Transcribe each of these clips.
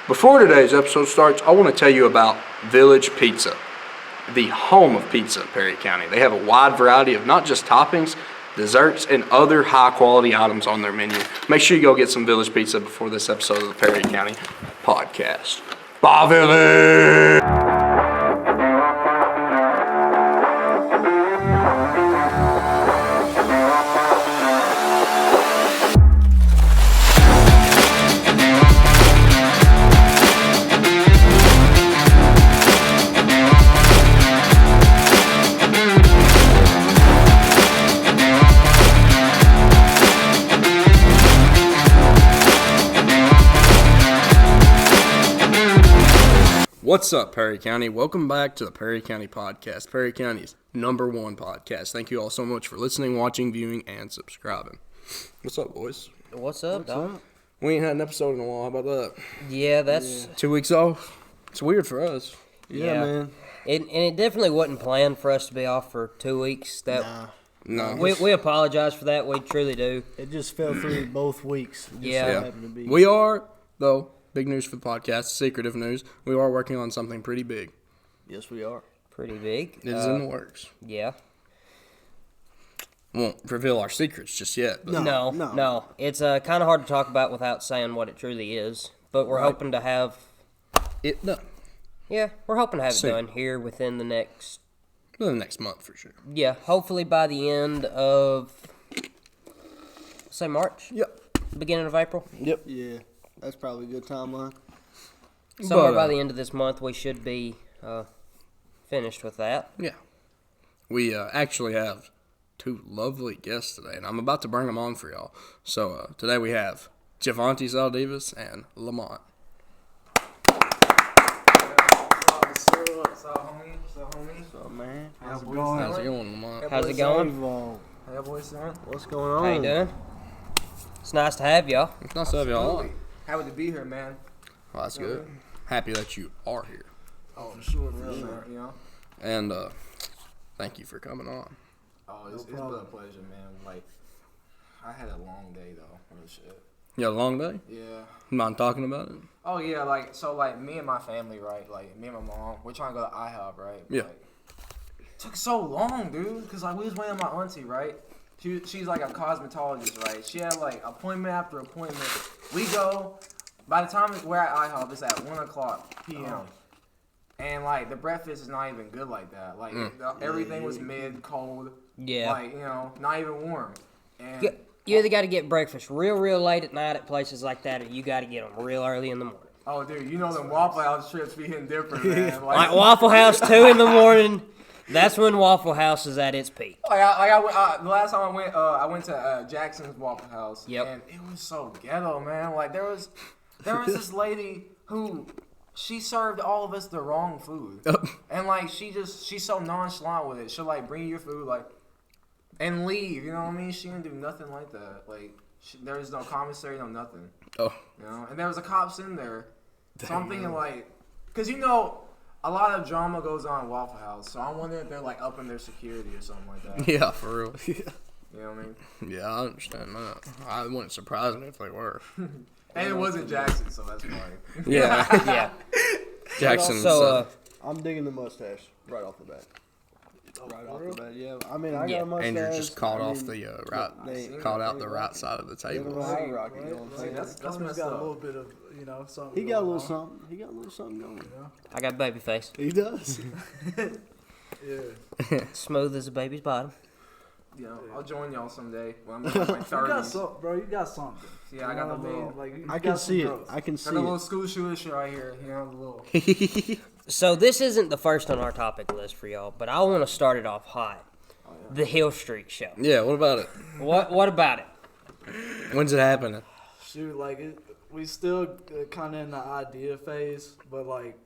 Before today's episode starts, I want to tell you about Village Pizza, the home of pizza in Perry County. They have a wide variety of not just toppings, desserts, and other high-quality items on their menu. Make sure you go get some Village Pizza before this episode of the Perry County podcast. Bye, Village! What's up, Perry County? Welcome back to the Perry County Podcast, Perry County's #1 podcast. Thank you all so much for listening, watching, viewing, and subscribing. What's up, boys? What's up, dog? We ain't had an episode in a while. How about that? Yeah, that's... 2 weeks off? It's weird for us. Yeah, man. It definitely wasn't planned for us to be off for 2 weeks. No. We apologize for that. We truly do. It just fell through both weeks. Yeah. We are, though... Big news for the podcast, secretive news. We are working on something pretty big. Yes, we are. Pretty big. It is in the works. Yeah. Won't reveal our secrets just yet. But No. It's kind of hard to talk about without saying what it truly is. But we're hoping to have it done. Yeah, we're hoping to have Soon. it done here within the next month for sure. Yeah, hopefully by the end of say March. Yep. Beginning of April. Yep. Yeah. That's probably a good timeline. Somewhere by the end of this month, we should be finished with that. Yeah. We actually have 2 lovely guests today, and I'm about to bring them on for y'all. So today we have Jevonte Zaldivas and Lemont. What's up, homie? What's up, man? How's it going? How's it going, Lemont? How's it going? How y'all boys doing? What's going on? How you doing? It's nice to have y'all. It's nice to have y'all on. Happy to be here, man. Well, that's good. Happy that you are here. Oh, for sure, man. You know? And thank you for coming on. Oh, it's been a pleasure, man. Like, I had a long day, though. Real shit. You had a long day? Yeah. Mind talking about it? Oh, yeah, me and my family, right? Like, me and my mom, we're trying to go to IHOP, right? Yeah. Like, it took so long, dude, because, like, we was waiting on my auntie, right? She's like a cosmetologist, right? She had like appointment after appointment. We go. By the time we're at IHOP, it's at 1:00 p.m. And like the breakfast is not even good like that. Like everything was mid cold. Yeah. Like not even warm. And You either got to get breakfast real late at night at places like that, or you got to get them real early in the morning. oh, dude, them Waffle House trips be hitting different, man. Like Waffle House 2 in the morning. That's when Waffle House is at its peak. The last time I went to Jackson's Waffle House. Yep. And it was so ghetto, man. Like there was this lady who she served all of us the wrong food, and like she's so nonchalant with it. She'll like bring you your food like and leave. You know what I mean? She didn't do nothing like that. Like there was no commissary, no nothing. Oh. And there was a cops in there. So I'm thinking like, cause a lot of drama goes on at Waffle House, so I'm wondering if they're like upping their security or something like that. Yeah, for real. You know what I mean? Yeah, I understand that. I wouldn't surprise me if they were. And it wasn't Jackson, so that's funny. Yeah. Yeah. Jackson's. So, I'm digging the mustache right off the bat. Yeah. I mean, I got a mustache. Andrew just caught out the right side of the table. That's messed got a up. little bit of, something. He got a little something. He got a little something going. I got baby face. He does. Yeah. Smooth as a baby's bottom. I'll join y'all someday when I'm in my 30s. Bro, you got something. Yeah, I got the little, I can see it. I can see got the little it. school shooter shit right here. The little. So this isn't the first on our topic list for y'all, but I want to start it off hot. The Hill Street Show. Yeah, what about it? What about it? When's it happening? Shoot, we still kind of in the idea phase, but like.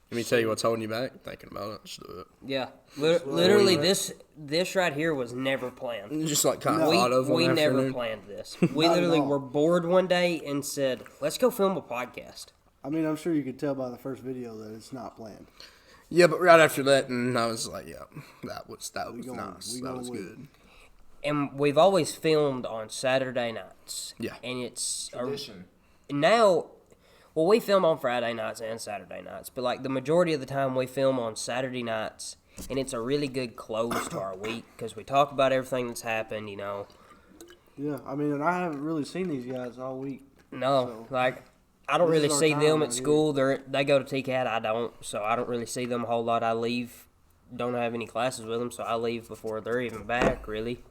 Let me tell you what's holding you back. Thinking about it. Just do it. Yeah, literally this right here was never planned. You just kind of thought of We one never afternoon. planned this. We literally were bored one day and said, "Let's go film a podcast." I mean, I'm sure you could tell by the first video that it's not planned. Yeah, but right after that, and I was like, yeah, that was nice. That was good. And we've always filmed on Saturday nights. Yeah. And it's Tradition. now Well, we film on Friday nights and Saturday nights, but like the majority of the time we film on Saturday nights, and it's a really good close to our week because we talk about everything that's happened, you know. Yeah, I mean, and I haven't really seen these guys all week. No, So, like I don't this really is our see time them right at here. school. They go to TCAT, I don't, so I don't really see them a whole lot. I leave, don't have any classes with them, so I leave before they're even back, really.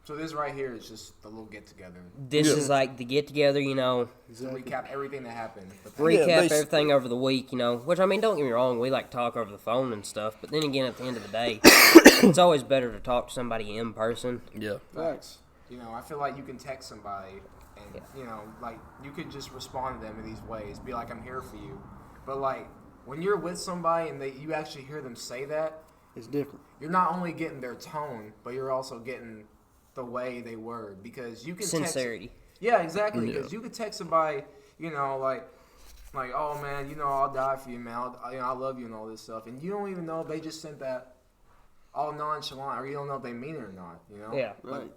So this right here is just the little get together This is like the get together, you know, to recap everything that happened. recap basically. everything over the week, you know. Which I mean, don't get me wrong, we like to talk over the phone and stuff, but then again, at the end of the day, it's always better to talk to somebody in person. Yeah. Facts. You know, I feel like you can text somebody and, you know, like, you could just respond to them in these ways. Be like, I'm here for you. But, like, when you're with somebody and you actually hear them say that, It's different. you're not only getting their tone, but you're also getting the way they word. Because you can Sincerity. text... Yeah, exactly. Yeah. Because you could text somebody, you know, like, oh, man, you know, I'll die for you, man. I love you and all this stuff. And you don't even know if they just sent that all nonchalant, or you don't know if they mean it or not, you know? Yeah. Like,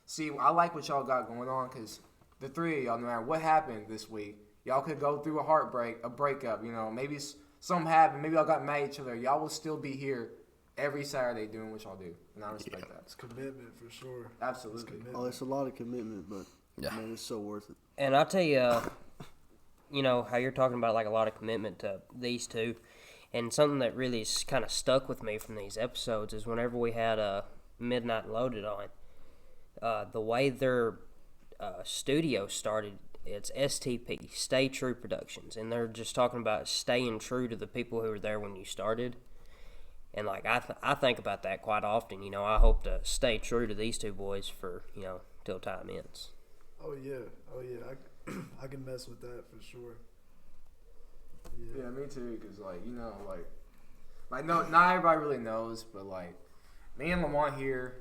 see, I like what y'all got going on, because the three of y'all, no matter what happened this week, y'all could go through a breakup, you know, maybe something happened, maybe y'all got mad at each other, y'all will still be here every Saturday doing what y'all do, and I respect that. It's commitment for sure. Absolutely. Oh, it's a lot of commitment, but Yeah. man, it's so worth it. And I'll tell you, you know, how you're talking about like a lot of commitment to these two. And something that really kind of stuck with me from these episodes is whenever we had Midnight Loaded on, the way their studio started, it's STP, Stay True Productions. And they're just talking about staying true to the people who were there when you started. And like I think about that quite often. You know, I hope to stay true to these two boys for, you know, till time ends. Oh yeah. I can mess with that for sure. Yeah, me too, because, like, you know, like no, not everybody really knows, but, like, me and Lemont here,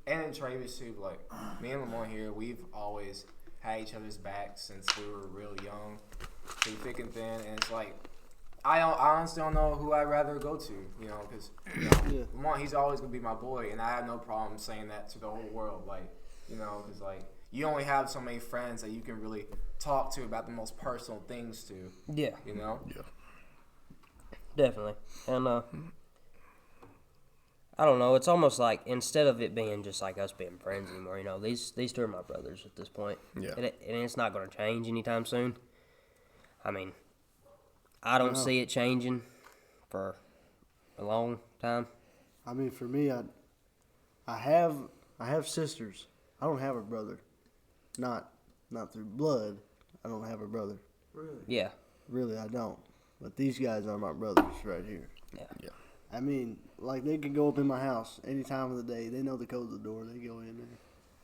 and Travis too, but, like, me and Lemont here, we've always had each other's back since we were real young, through thick and thin, and it's like, I honestly don't know who I'd rather go to, you know, because, you know, Yeah. Lemont, he's always going to be my boy, and I have no problem saying that to the whole world, like, you know, because, like, you only have so many friends that you can really talk to about the most personal things to, Yeah. you know? Yeah. Definitely. And I don't know, it's almost like instead of it being just like us being friends anymore, you know, these two are my brothers at this point. Yeah. And it's not going to change anytime soon. I mean, I don't see it changing for a long time. I mean, for me, I have sisters. I don't have a brother. Not through blood. I don't have a brother. Really? Yeah. Really, I don't. But these guys are my brothers right here. Yeah. I mean, like, they can go up in my house any time of the day. They know the code of the door. They go in there.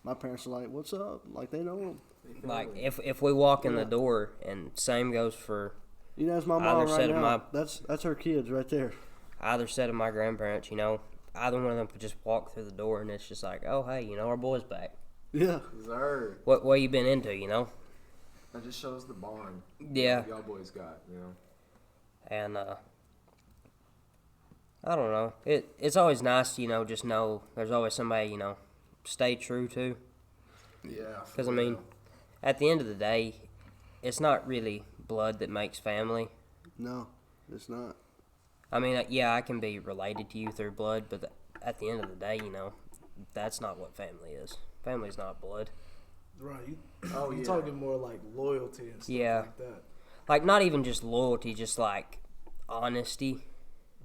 My parents are like, "What's up?" Like, they know them. Like, if we walk in the door, and same goes for You know, that's my Either mom set right of now. my- That's her kids right there. either set of my grandparents, you know, either one of them could just walk through the door, and it's just like, oh, hey, you know, our boy's back. Yeah. Sir. What you been into, you know? That just shows the bond Yeah. y'all boys got, you know? And I don't know. It's always nice, you know, just know there's always somebody, you know, stay true to. Yeah. Because, I mean, at the end of the day, it's not really blood that makes family. No, it's not. I mean, yeah, I can be related to you through blood, but at the end of the day, you know, that's not what family is. Family's not blood. Right. Oh, You're yeah. talking more like loyalty and stuff Yeah. like that. Like, not even just loyalty, just like honesty.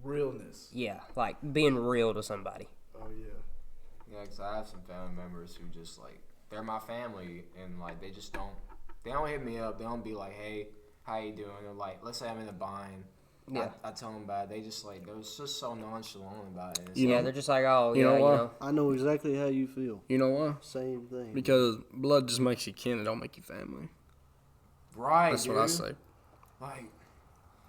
Realness. Yeah, like being real to somebody. Oh yeah. Yeah, because I have some family members who just, like, they're my family, and, like, they don't hit me up. They don't be like, hey, how you doing? Or, like, let's say I'm in a bind. Yeah. I tell them about it. They just, like, they're just so nonchalant about it. It's You Yeah, know- they're just like, oh, you yeah, know you what? know. I know exactly how you feel. You know why? Same thing. Because blood just makes you kin. It don't make you family. right, That's dude. what I say. Like,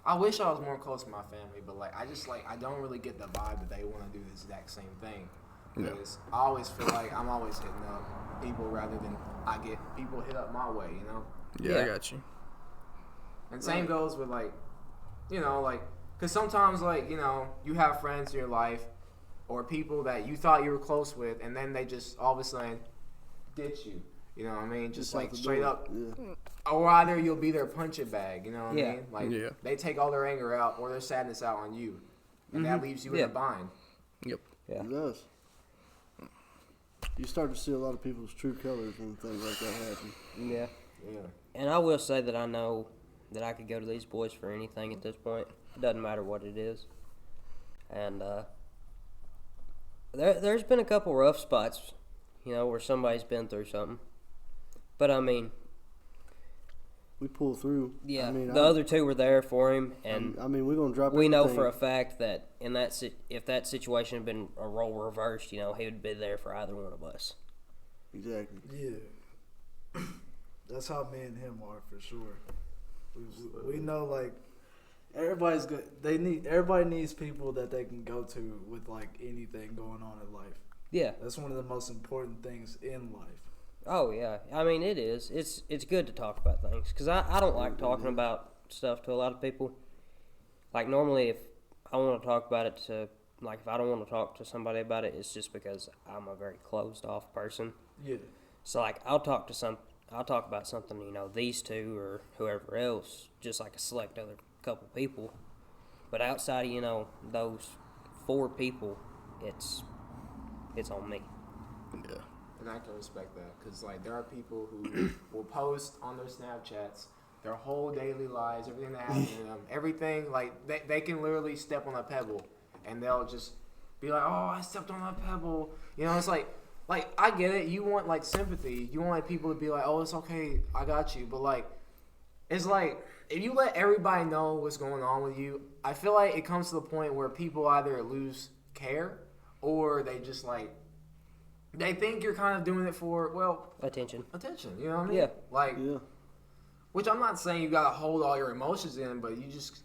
I wish I was more close to my family, but, like, I just, like, I don't really get the vibe that they want to do the exact same thing. Yeah. Because I always feel like I'm always hitting up people rather than I get people hit up my way, you know? Yeah, I Yeah. got you. And same goes with, like, you know, like, because sometimes, like, you know, you have friends in your life or people that you thought you were close with, and then they just all of a sudden ditch you. You know what I mean? Just Just out like the straight door. up. Yeah. Or either you'll be their punching bag. You know what Yeah. I mean? Like Yeah. they take all their anger out or their sadness out on you, and that leaves you in Yeah. a bind. Yep. Yeah. It does. You start to see a lot of people's true colors when things like that happen. Yeah. Yeah. And I will say that I know that I could go to these boys for anything at this point. It doesn't matter what it is. And there's been a couple rough spots, where somebody's been through something. But I mean, We pull through. yeah, I mean, the other two were there for him, and I mean, we're gonna drop. we know everything. for a fact that if that situation had been a role reversed, he would be there for either one of us. Exactly. Yeah. That's how me and him are for sure. We know like everybody's good. Everybody needs people that they can go to with like anything going on in life. Yeah. That's one of the most important things in life. Oh yeah. I mean, it is. It's good to talk about things because I don't like talking about stuff to a lot of people. Like normally, if I want to talk about it if I don't want to talk to somebody about it, it's just because I'm a very closed off person. Yeah. So like I'll talk about something, these two or whoever else, just like a select other couple people. But outside of, those 4 people, it's on me. Yeah. And I can respect that because like there are people who will post on their Snapchats their whole daily lives, everything that happens to them, everything like they can literally step on a pebble and they'll just be like, oh, I stepped on that pebble. It's like I get it. You want like sympathy. You want like, people to be like, oh, it's okay, I got you. But like, it's like if you let everybody know what's going on with you, I feel like it comes to the point where people either lose care or they just like. They think you're kind of doing it for, Attention. you know what I mean? Yeah. Like, Yeah. which I'm not saying you gotta hold all your emotions in, but you just,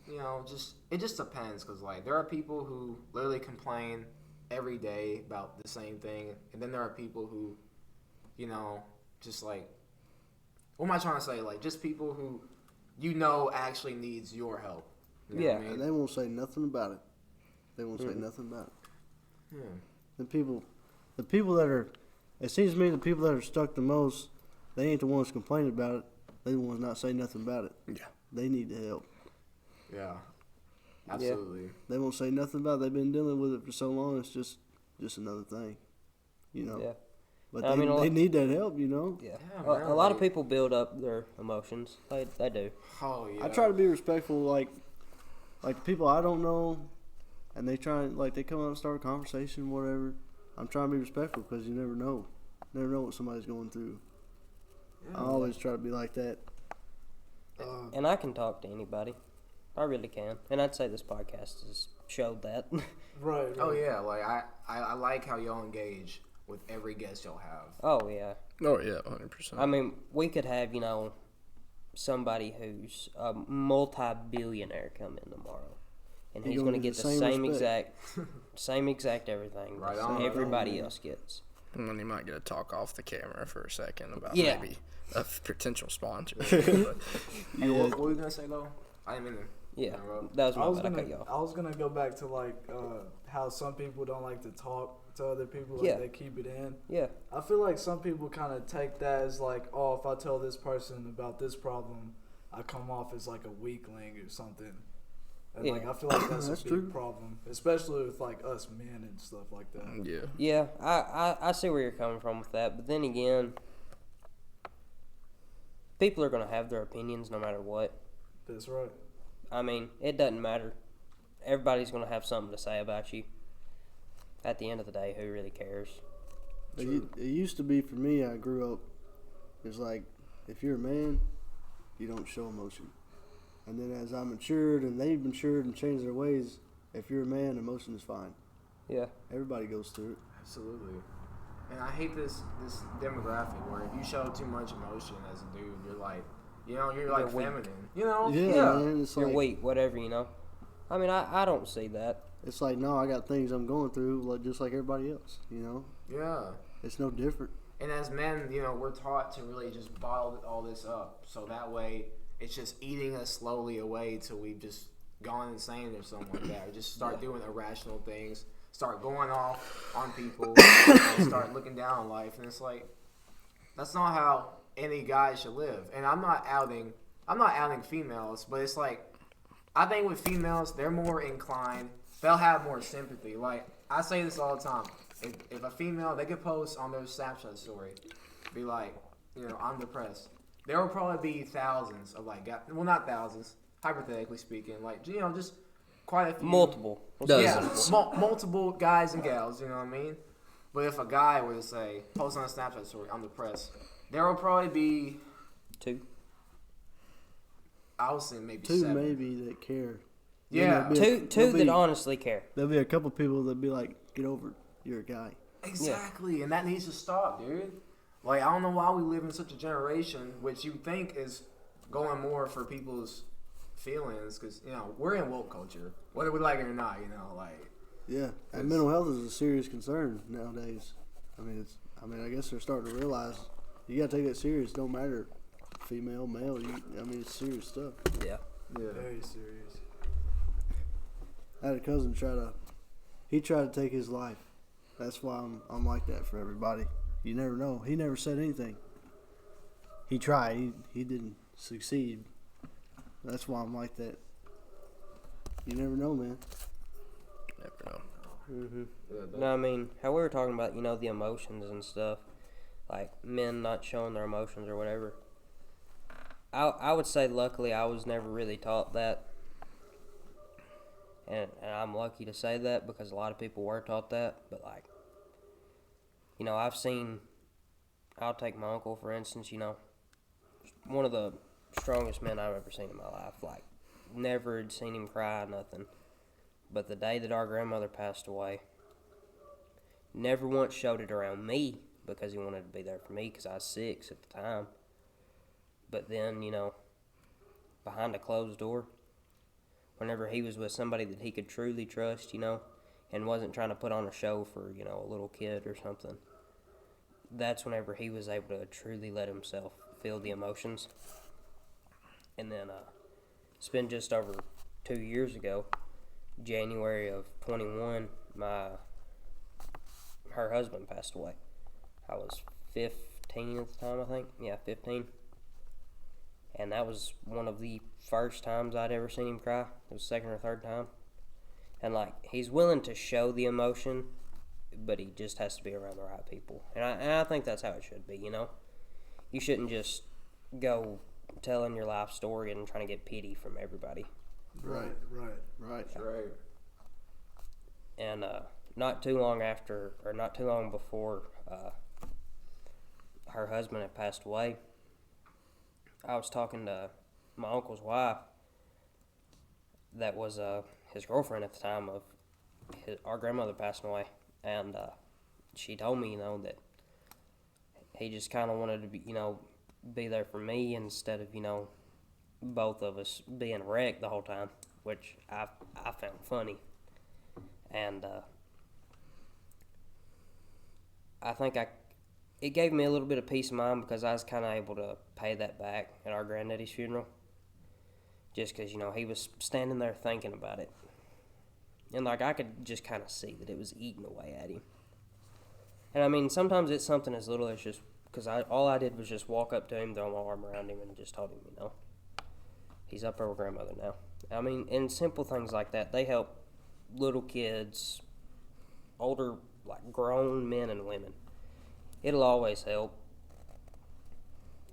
it just depends. Because, like, there are people who literally complain every day about the same thing. And then there are people who, just like, what am I trying to say? Like, just people who, actually needs your help. You know what I And mean? they won't say nothing about it. They won't say nothing about it. Yeah. The people that are, it seems to me the people that are stuck the most, they ain't the ones complaining about it. They the ones not saying nothing about it. Yeah. They need the help. Yeah. Absolutely. They won't say nothing about it. They've been dealing with it for so long. It's just another thing, Yeah. But I mean, they need that help, Yeah. Yeah, A man, lot of like- people build up their emotions. They do. Oh, yeah. I try to be respectful, like people I don't know, and they try they come out and start a conversation, whatever. I'm trying to be respectful because you never know what somebody's going through. I always try to be like that. And I can talk to anybody. I really can. And I'd say this podcast has showed that. Right. Oh, yeah. Like, I like how y'all engage with every guest y'all have. Oh, yeah. Oh yeah, 100%. I mean, we could have, somebody who's a multi-billionaire come in tomorrow. And He he's gonna going to get get the the same same exact everything Right that on, right everybody else gets. And then you might get to talk off the camera for a second about Yeah. maybe a potential sponsor. Hey, what were you going to say, though? I didn't mean to. Yeah, interrupt. that was I my was bad. I gonna cut you off. I was gonna go back to like how some people don't like to talk to other people, like Yeah. they keep it in. Yeah, I feel like some people kind of take that as like, oh, if I tell this person about this problem, I come off as like a weakling or something. And like Yeah. I feel like that's, That's a big true. problem, especially with like us men and stuff like that. Yeah. yeah, I see where you're coming from with that. But then again, people are going to have their opinions no matter what. That's right. I mean, it doesn't matter. Everybody's going to have something to say about you. At the end of the day, who really cares? It used to be for me. I grew up. It's like if you're a man, you don't show emotion. And then as I matured and they've matured and changed their ways, if you're a man, emotion is fine. Yeah. Everybody goes through it. Absolutely. And I hate this demographic where if you show too much emotion as a dude, you're like, you're like weak. feminine. Yeah, man. It's You're like weak, whatever, I mean, I don't see that. it's like no, I got things I'm going through, like just like everybody else. Yeah. It's no different. And as men, we're taught to really just bottle all this up. So that way, it's just eating us slowly away till we've just gone insane or something like that. Or just start doing irrational things, start going off on people, and start looking down on life. And it's like, That's not how any guy should live. And I'm not outing females, but it's like, I think with females, they're more inclined, they'll have more sympathy. Like, I say this all the time. If a female, they could post on their Snapchat story, be like, you know, I'm depressed. There will probably be thousands of like guys, well, not thousands, hypothetically speaking, like, you know, just quite a few. Multiple. Yeah, multiple guys and gals, you know what I mean? But if a guy were to say, post on a Snapchat story, I'm depressed, there will probably be 2. I was saying maybe Two 7. maybe that care. Yeah. Two that honestly care. There'll be a couple people that be like, get over it. You're a guy. Exactly, and that needs to stop, dude. Like, I don't know why we live in such a generation, which you think is going more for people's feelings, because, you know, we're in woke culture, whether we like it or not, you know, like. Yeah, and mental health is a serious concern nowadays. I guess they're starting to realize you got to take it serious. Don't matter, female, male. It's serious stuff. Yeah. Very serious. I had a cousin he tried to take his life. That's why I'm like that for everybody. You never know. He never said anything. He tried. He didn't succeed. That's why I'm like that. You never know, man. Never know. Mm-hmm. No, I mean, how we were talking about, you know, the emotions and stuff, like men not showing their emotions or whatever. I would say, luckily, I was never really taught that. And I'm lucky to say that because a lot of people were taught that. But, like, you know, I'll take my uncle, for instance, you know, one of the strongest men I've ever seen in my life. Like, never had seen him cry, nothing. But the day that our grandmother passed away, never once showed it around me because he wanted to be there for me because I was 6 at the time. But then, you know, behind a closed door, whenever he was with somebody that he could truly trust, you know, and wasn't trying to put on a show for, you know, a little kid or something, that's whenever he was able to truly let himself feel the emotions. And then it's been just over 2 years ago, January of 21, her husband passed away. I was 15 at the time, I think. Yeah, 15. And that was one of the first times I'd ever seen him cry. It was the second or third time. And, like, he's willing to show the emotion, but he just has to be around the right people. And I think that's how it should be, you know? You shouldn't just go telling your life story and trying to get pity from everybody. Right. And not too long before her husband had passed away, I was talking to my uncle's wife that was his girlfriend at the time of our grandmother passing away. And she told me, you know, that he just kind of wanted to be, you know, be there for me instead of, you know, both of us being wrecked the whole time, which I found funny. And I think it gave me a little bit of peace of mind because I was kind of able to pay that back at our granddaddy's funeral. Just because, you know, he was standing there thinking about it. And, like, I could just kind of see that it was eating away at him. And, I mean, sometimes it's something as little as just, because all I did was just walk up to him, throw my arm around him, and just told him, you know, he's up there with grandmother now. I mean, and simple things like that, they help little kids, older, like, grown men and women. It'll always help,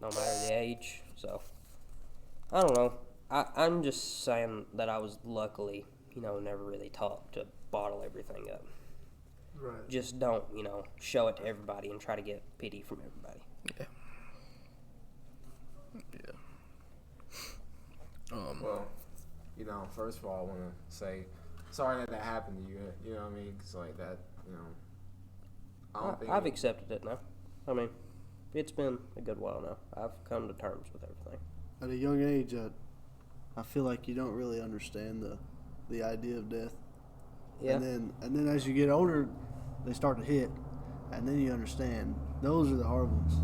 no matter the age. So, I don't know. I'm just saying that I was luckily, you know, never really taught to bottle everything up. Right. Just don't, you know, show it to everybody and try to get pity from everybody. Yeah. Well, you know, first of all, I want to say sorry that happened to you. You know what I mean? Because, like, that, you know, I've accepted it now. I mean, it's been a good while now. I've come to terms with everything. At a young age, I feel like you don't really understand the idea of death. Yeah. And then as you get older, they start to hit, and then you understand. Those are the hard ones.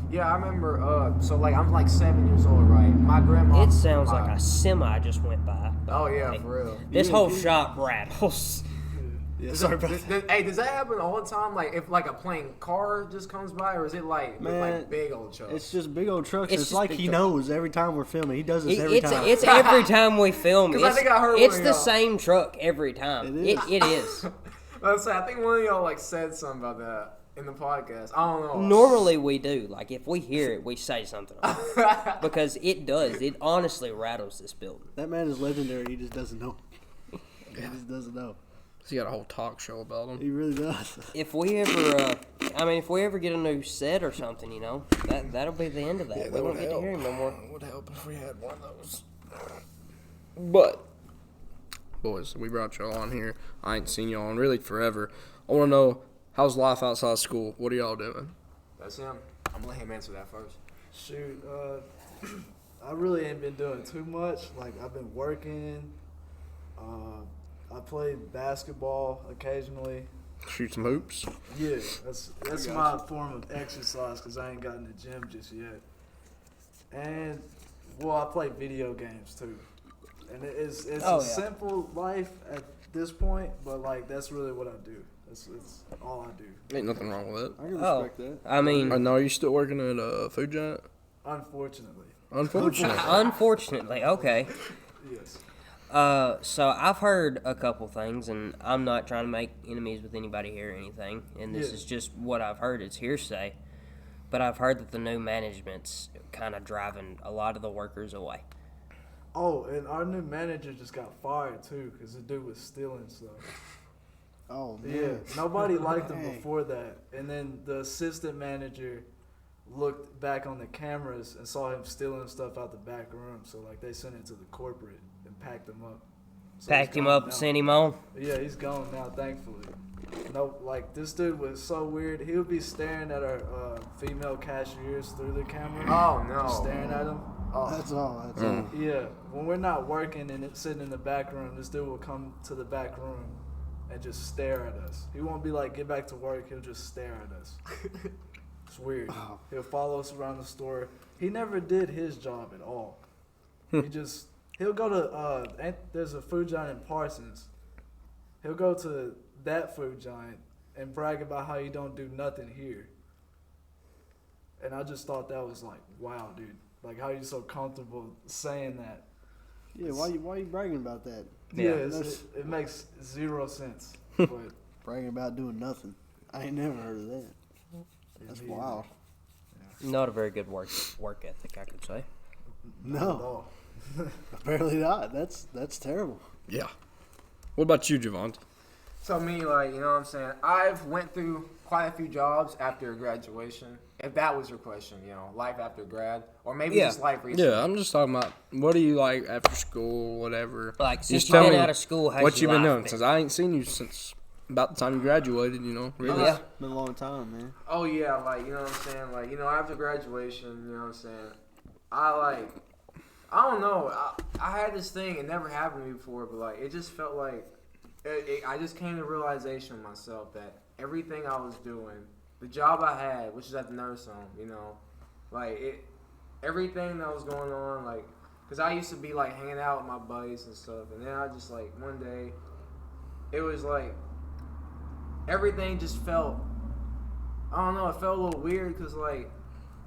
Yeah, I remember, so, like, I'm, like, 7 years old, right? My grandma... It sounds like a semi just went by. Oh, yeah, Like, for real. this whole shop rattles. Yeah, sorry about that. Hey, does that happen all the time? Like if like a plane car just comes by, or is it like with, Man, like big old trucks? It's just big old trucks. It's It's just like big he trucks. knows every time we're filming. He does this every time. It's every time we film. 'Cause I think I heard It's one of the y'all. same truck every time. It is. It is. Let's say I think one of y'all like said something about that in the podcast. I don't know. Normally we do. Like if we hear it, we say something because it does. It honestly rattles this building. That man is legendary. He just doesn't know. He just doesn't know. He got a whole talk show about him. He really does. If we ever, if we ever get a new set or something, you know, that'll be the end of that. We won't get to hear him no more. It would help if we had one of those. But, boys, we brought y'all on here. I ain't seen y'all in really forever. I want to know, how's life outside of school? What are y'all doing? That's him. I'm gonna let him answer that first. Shoot, I really ain't been doing too much. Like I've been working. I play basketball occasionally. Shoot some hoops. Yeah, that's my form of exercise because I ain't gotten the gym just yet. And well, I play video games too. And it's a simple life at this point, but like that's really what I do. It's all I do. Ain't nothing wrong with it. I can respect that. I mean, I know, are you still working at a food giant? Unfortunately, unfortunately, okay. yes. So I've heard a couple things, and I'm not trying to make enemies with anybody here or anything, and this Yeah. is just what I've heard. It's hearsay, but I've heard that the new management's kind of driving a lot of the workers away. Oh, and our new manager just got fired too because the dude was stealing stuff. Oh, man. Yeah, nobody liked him Dang. before that. And then the assistant manager looked back on the cameras and saw him stealing stuff out the back room. So, like, they sent it to the corporate and packed him up. So Packed he's him gone up now. and sent him on. Yeah, he's gone now, thankfully. No, like, this dude was so weird. He would be staring at our female cashiers through the camera. Oh Just no. staring at them. That's all. That's all. Yeah, when we're not working and it's sitting in the back room, this dude will come to the back room and just stare at us. He won't be like, get back to work. He'll just stare at us. It's weird. Wow. He'll follow us around the store. He never did his job at all. He'll go to, there's a food giant in Parsons. He'll go to that food giant and brag about how he don't do nothing here. And I just thought that was like, wow, dude. Like, how you so comfortable saying that? Yeah, why you bragging about that? Yeah, that's- it makes zero sense. But Bragging about doing nothing. I ain't never heard of that. That's me wild. Not a very good work ethic, I could say. not at No, all. apparently not. That's terrible. Yeah. What about you, Jevonte? So me, like, you know what I'm saying? I've went through quite a few jobs after graduation. If that was your question, you know, life after grad, or maybe Yeah. just life recently. Yeah, I'm just talking about what do you like after school, whatever. Like, since Just you've tell been me out of school, how's what your you been life doing? been? Since I ain't seen you since about the time you graduated, you know. Really. Yeah. Been a long time, man. Oh yeah, like, you know what I'm saying? Like, you know, after graduation, you know what I'm saying? I don't know. I had this thing. It never happened to me before, but like, it just felt like I just came to realization with myself that everything I was doing, the job I had, which is at the nurse home, you know, like everything that was going on, like, cause I used to be like hanging out with my buddies and stuff, and then I just like one day, it was like everything just felt, I don't know, it felt a little weird, cause like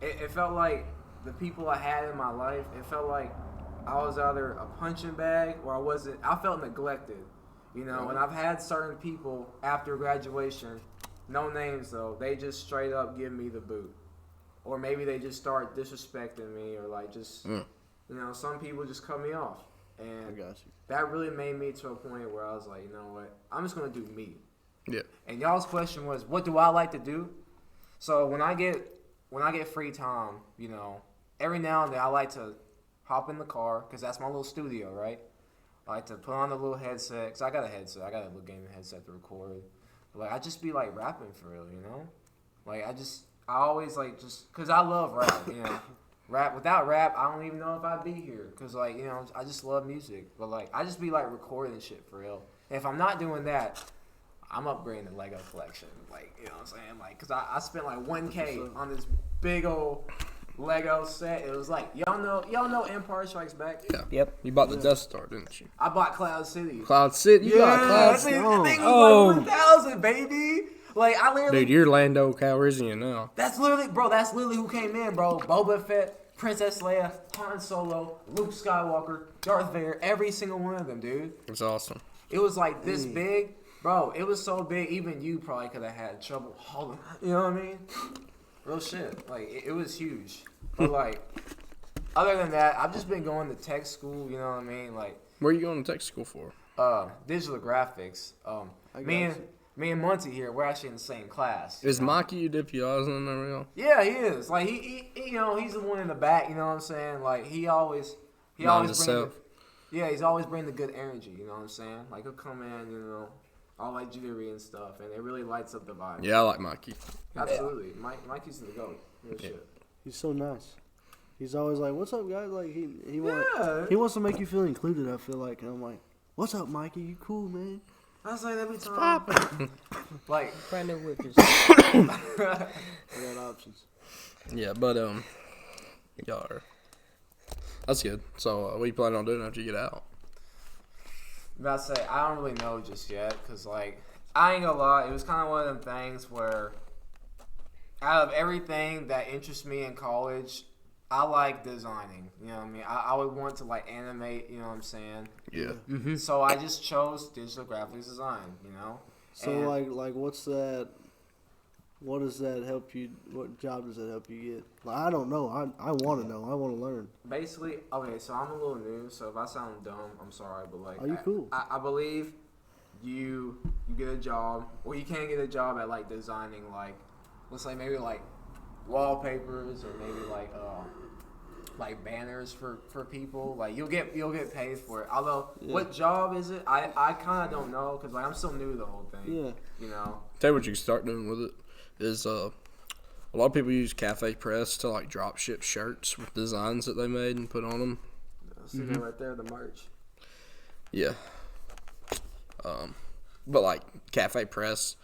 it felt like the people I had in my life, it felt like I was either a punching bag or I felt neglected, you know. And I've had certain people after graduation, no names though, they just straight up give me the boot, or maybe they just start disrespecting me, or like just you know, some people just cut me off, I and got you. that really made me to a point where I was like, you know what, I'm just gonna do me. Yeah. And y'all's question was, what do I like to do? So when I get free time, you know, every now and then I like to hop in the car, because that's my little studio, right? I like to put on the little headset, because I got a headset. I got a little gaming headset to record. But like, I just be like rapping for real, you know? Like, I always like just, because I love rap, you know? Without rap, I don't even know if I'd be here, because like, you know, I just love music. But like, I just be like recording shit for real. And if I'm not doing that, I'm upgrading the Lego collection. Like, you know what I'm saying? Like, because I spent like $1K on this big old Lego set. It was like y'all know Empire Strikes Back. Yeah. Yep. You bought the Death Star, didn't you? I bought Cloud City. Cloud City. You got Cloud that City. thing Oh. was like 1,000, baby. Like I literally, Dude, you're Lando Calrissian now. that's literally who came in, bro. Boba Fett, Princess Leia, Han Solo, Luke Skywalker, Darth Vader, every single one of them, dude. It's awesome. It was like this big, bro. It was so big, even you probably could have had trouble hauling. You know what I mean? Real shit. Like it was huge. But like, other than that, I've just been going to tech school. You know what I mean? Like, Where are you going to tech school for? digital graphics. Me and Monty here, we're actually in the same class. Is Mikey Dipiazza in there real? Yeah, he is. Like he you know, he's the one in the back. You know what I'm saying? Like he always Mind brings. himself. Yeah, he's always bringing the good energy. You know what I'm saying? Like he'll come in, you know, all like jittery and stuff, and it really lights up the vibe. Yeah, I like Mikey. Absolutely. Mikey's the goat. Real shit. He's so nice. He's always like, "What's up, guys?" Like he Yeah. he wants to make you feel included. I feel like, and I'm like, "What's up, Mikey? You cool, man?" I say that every time. Like, Brand new whippers. I got options. Yeah, but y'all are. That's good. So, what you planning on doing after you get out? I'm about to say, I don't really know just yet, because, like, I ain't gonna lie, it was kind of one of them things where, out of everything that interests me in college, I like designing, you know what I mean? I would want to, like, animate, you know what I'm saying? Yeah. So I just chose digital graphics design, you know? So And- like what's that? What does that help you? What job does that help you get? Like I don't know. I want to know. I want to learn. Basically, okay, so I'm a little new, so if I sound dumb, I'm sorry, but like, Are you cool? I believe you get a job, or you can get a job at like designing, like, let's say maybe like wallpapers, or maybe like banners for people. Like you'll get paid for it. Although, what job is it? I kind of don't know, because like I'm still new to the whole thing. Yeah. You know. Tell you what you can start doing with it is a lot of people use Cafe Press to like drop ship shirts with designs that they made and put on them. See that right there, the merch. Yeah. But like Cafe Press,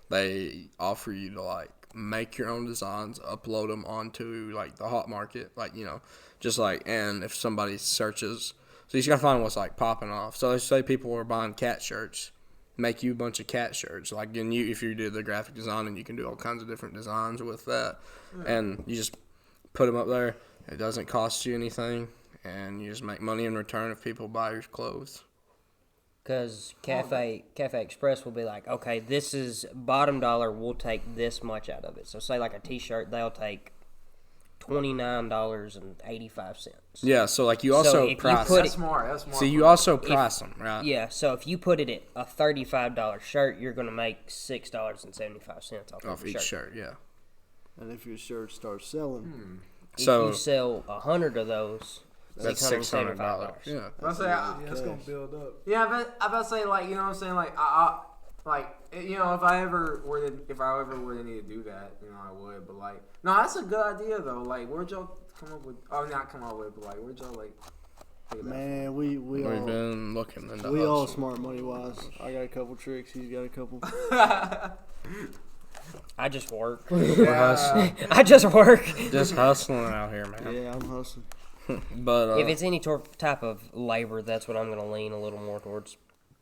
they offer you to like make your own designs, upload them onto like the hot market, like, you know, just like, and if somebody searches, so you just gotta find what's like popping off. So let's say people are buying cat shirts, make you a bunch of cat shirts, like, and you, if you do the graphic design, and you can do all kinds of different designs with that, and you just put them up there. It doesn't cost you anything, and you just make money in return if people buy your clothes. Because Cafe Express will be like, okay, this is bottom dollar. We'll take this much out of it. So say like a T-shirt, they'll take $29.85. Yeah, so like you So also if you price. put That's it- smart. That's smart. So you also price them, right? Yeah, so if you put it at a $35 shirt, you're going to make $6.75 Off of each the shirt, yeah. And if your shirt starts selling, If So you sell 100 of those, that's $600. Yeah. I say, Yeah, it's gonna build up. yeah, I bet say like, you know what I'm saying, like I like, you know, if I ever were to need to do that, you know, I would. But like, no, that's a good idea though. Like, where'd y'all come up with? Oh, not come up with, but like, where'd y'all like? Figure that man, we We've all been looking into we all hustle. smart money wise. I got a couple tricks. He's got a couple. I just work. We're hustling. I just work. Just hustling out here, man. Yeah, I'm hustling. But If it's any type of labor, that's what I'm going to lean a little more towards.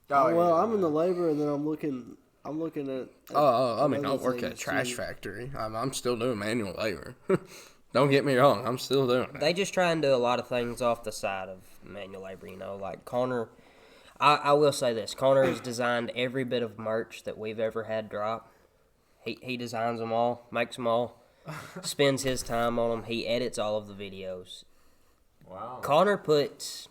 Oh, well, yeah, I'm in the labor, and then I'm looking at. I mean, I other work at a things, trash too. factory. I'm still doing manual labor. Don't get me wrong, I'm still doing it. They just try and do a lot of things off the side of manual labor, you know. Like Connor, I will say this. Connor has designed every bit of merch that we've ever had drop. He designs them all, makes them all, spends his time on them. He edits all of the videos. Wow. Connor puts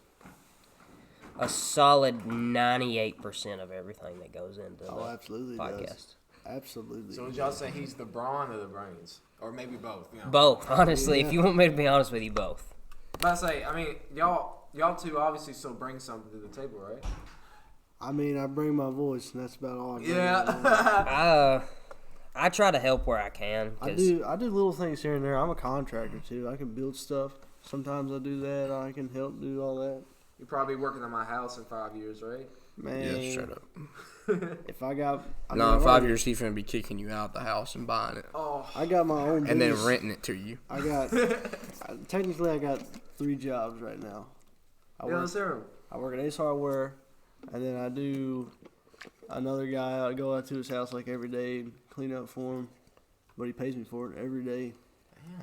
a solid 98% of everything that goes into Oh, the absolutely podcast. does. Absolutely. So would y'all say he's the brawn or the brains, or maybe both? You know? Both, honestly. Yeah. If you want me to be honest with you, both. But I say, I mean, y'all two obviously still bring something to the table, right? I mean, I bring my voice, and that's about all I bring. Yeah. I try to help where I can. I 'cause do little things here and there. I'm a contractor too. I can build stuff. Sometimes I do that. I can help do all that. You're probably working on my house in 5 years, right? Man, Yeah, shut up. if I got No, in 5 years he's gonna be kicking you out the house and buying it, Oh, I got my own and then business. renting it to you. I got technically I got 3 jobs right now. yes, sir. I work at Ace Hardware, and then I do another guy. I go out to his house like every day and clean up for him, but he pays me for it every day.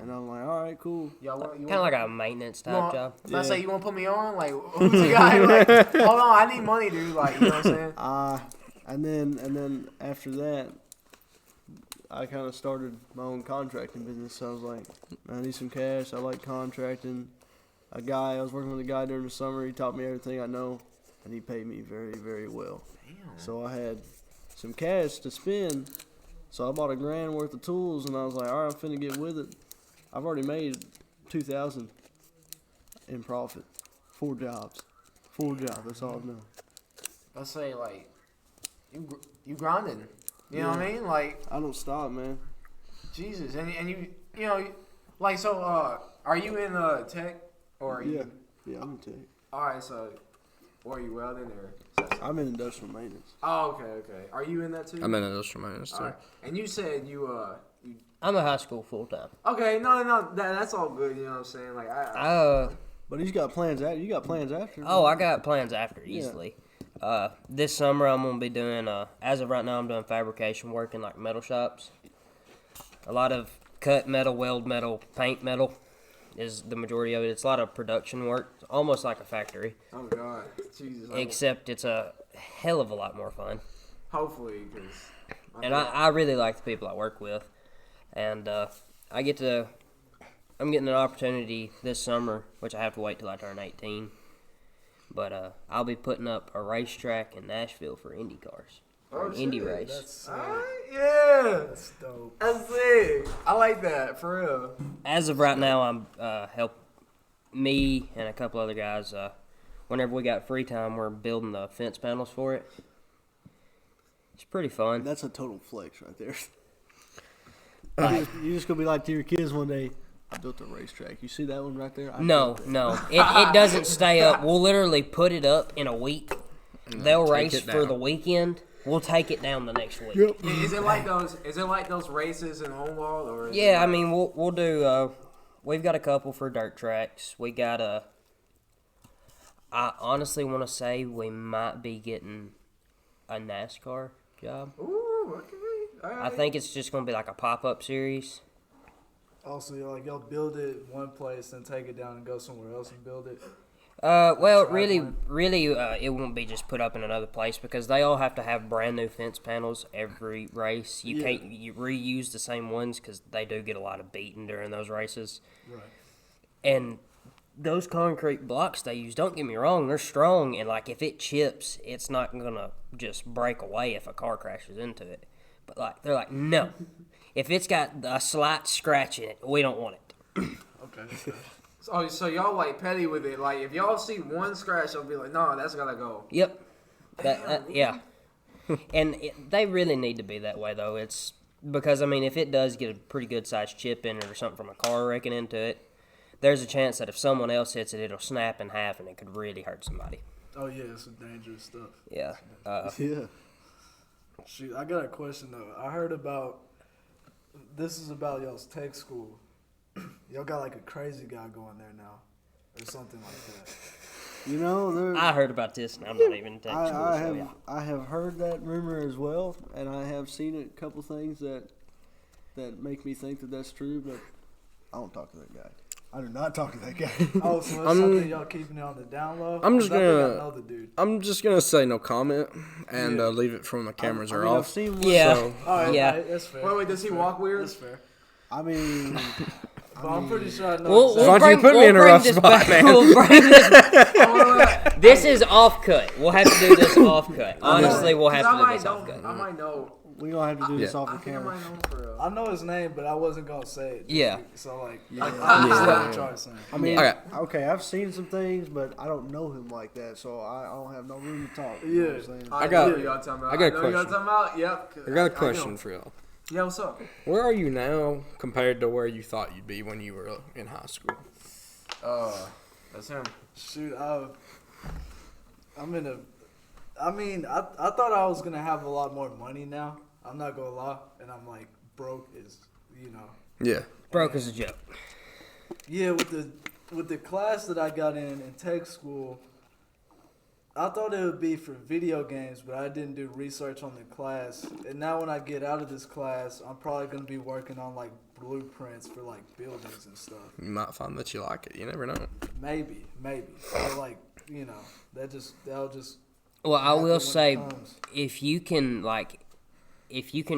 And I'm like, all right, cool. Y'all want, Kind of like a maintenance type job. If I Yeah. say you want to put me on, like, who's the guy? Like, hold on, I need money, dude. Like, you know what I'm saying? And then after that, I kind of started my own contracting business. So I was like, I need some cash. I like contracting. I was working with a guy during the summer. He taught me everything I know, and he paid me very, very well. Damn. So I had some cash to spend. So I bought $1,000 worth of tools, and I was like, all right, I'm finna get with it. I've already made $2,000 in profit. 4 jobs. 4 jobs. That's all I've done. Let's say, like, you grinding. You know what I mean? Like, I don't stop, man. Jesus. And you know, like, so, are you in tech? Or are you? Yeah, I'm in tech. Alright, so, or are you welding or? I'm in industrial maintenance. Oh, okay. Are you in that too? I'm in industrial maintenance too. Alright. And you said you I'm a high school full time. okay, no, that's all good. You know what I'm saying? Like, But he's got plans after. You got plans after. Oh, I got plans after easily. This summer I'm gonna be doing. As of right now, I'm doing fabrication work in like metal shops. A lot of cut metal, weld metal, paint metal is the majority of it. It's a lot of production work, almost like a factory, oh God, Jesus. except it's a hell of a lot more fun. Hopefully, because. And I really like the people I work with, and I'm getting an opportunity this summer, which I have to wait till I turn 18. But I'll be putting up a racetrack in Nashville for Indy cars. Or an Indy race. That's Yeah, that's dope. that's sick. I like that for real. As of right now, I'm help me and a couple other guys. Whenever we got free time, we're building the fence panels for it. It's pretty fun. That's a total flex right there. You're just gonna be like to your kids one day. I built a racetrack. You see that one right there? No. It doesn't stay up. We'll literally put it up in a week. They'll take race it for down. the weekend. We'll take it down the next week. Yep. Is it like those? Is it like those races in Homewall, or? Is it Yeah, I like- mean we'll do. We've got a couple for dirt tracks. We got a. I honestly want to say we might be getting a NASCAR job. Ooh, okay. All right. I think it's just gonna be like a pop-up series. Also, y'all build it one place, then take it down and go somewhere else and build it. Well, Try really, one. it won't be just put up in another place because they all have to have brand new fence panels every race. You can't reuse the same ones because they do get a lot of beating during those races. Right. And those concrete blocks they use, don't get me wrong, they're strong. And like if it chips, it's not gonna just break away if a car crashes into it. But like they're like, no, if it's got a slight scratch in it, we don't want it. Okay. So y'all like petty with it. Like if y'all see one scratch, y'all be like, no, that's gotta go. Yep. Yeah. And they really need to be that way, though. It's because, I mean, if it does get a pretty good-sized chip in it or something from a car wrecking into it, there's a chance that if someone else hits it, it'll snap in half and it could really hurt somebody. Oh yeah, it's some dangerous stuff. Yeah. Yeah. Shoot, I got a question though. I heard about this is about y'all's tech school. Y'all got like a crazy guy going there now, or something like that. You know, I heard about this, and I'm not even taking school, I so have yeah. I have heard that rumor as well, and I have seen a couple things that make me think that that's true. But I don't talk to that guy. I do not talk to that guy. Oh, so it's something y'all keeping it on the down low? I'm just 'Cause I think gonna- I know the dude. I'm just gonna say no comment and leave it from the cameras are I've off. seen one, Yeah. So, All right, Yeah. all right, that's fair. Wait, does he walk weird? That's fair. I mean, But I'm pretty sure I know. We'll exactly. Why don't you bring, put me we'll in a bring rough this spot, back. man? We'll bring this. This is off cut. We'll have to do this off cut. Honestly, we'll have to do this off cut. I might know. we gonna have to do this off I the think I camera. might know him for real. I know his name, but I wasn't gonna say it. Yeah. So like, Yeah. I'm just letting Charlie say it. I mean, Okay. okay, I've seen some things, but I don't know him like that, so I don't have no room to talk. You know what I'm saying? I got- know who y'all talking about. I got a know who y'all question. talking about. Yep. I got a know. question for y'all. Yeah, what's up? Where are you now compared to where you thought you'd be when you were in high school? That's him. Shoot, I'm in a. I mean, I thought I was gonna have a lot more money now. I'm not gonna lie, and I'm like broke as Yeah. Broke as a joke. Yeah, with the class that I got in tech school, I thought it would be for video games, but I didn't do research on the class. And now when I get out of this class, I'm probably gonna be working on like blueprints for like buildings and stuff. You might find that you like it. You never know. Maybe. But like that'll just. Well, I happen will when it say, comes. if you can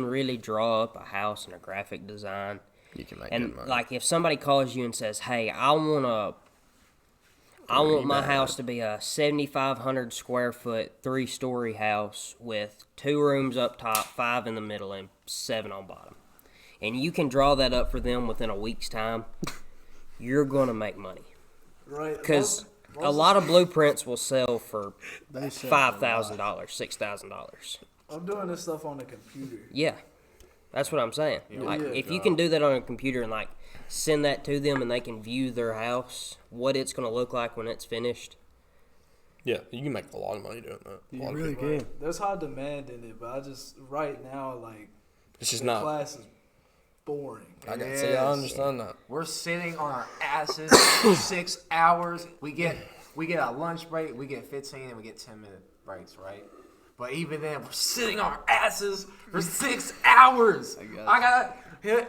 really draw up a house and a graphic design, You can make and good money. like if somebody calls you and says, "Hey, I want my house to be a 7,500 square foot 3-story house with 2 rooms up top, 5 in the middle, and 7 on bottom," and you can draw that up for them within a week's time, you're gonna make money. Right. Because a lot of blueprints will sell for They sell $5,000, $6,000. I'm doing this stuff on the computer. Yeah, that's what I'm saying. Like, Yeah. if you can do that on a computer and like send that to them and they can view their house, what it's going to look like when it's finished. Yeah, you can make a lot of money doing that. A lot You of really people. can. There's high demand in it, but I just right now like It's just the not. class is boring. I got It see. I is. understand that. We're sitting on our asses 6 hours. We get a lunch break. We get 15 and we get 10-minute breaks, right? But even then, we're sitting on our asses for 6 hours. I gotta.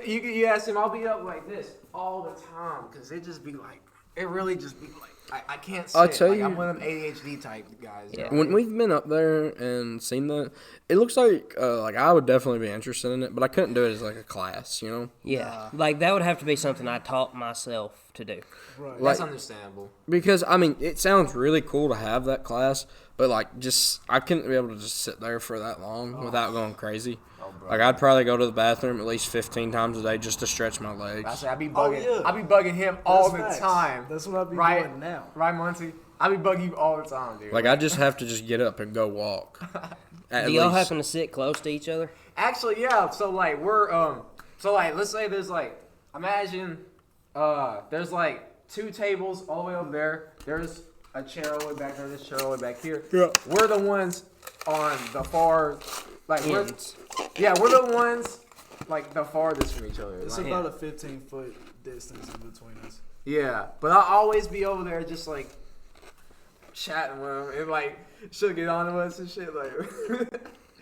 You ask him, I'll be up like this all the time because it just be like, it really just be like, I can't sit. I'll tell like, you- I'm one of them ADHD type guys. Yeah. right? When we've been up there and seen that, it looks like I would definitely be interested in it, but I couldn't do it as like a class, you know? Yeah, like that would have to be something I taught myself to do. Right. That's like- understandable. Because I mean, it sounds really cool to have that class, but like just I couldn't be able to just sit there for that long without going crazy. bro. Like I'd probably go to the bathroom at least 15 times a day just to stretch my I legs. say I be Oh, bugging. yeah. I be bugging him all That's the facts. time. That's what I be right? doing now. Right, Monty? I be bugging you all the time, dude. Like I just have to just get up and go walk. At Do y'all least. happen to sit close to each other? Actually, yeah. So like we're so like let's say there's like imagine there's like 2 tables all the way over there. There's a chair all the way back there. This chair all the way back here. Yeah. We're the ones on the far like Ends. we're the ones like the farthest from each other. It's Like, about a 15-foot distance in between us. yeah, but I'll always be over there just like chatting with him and like she'll get on to us and shit like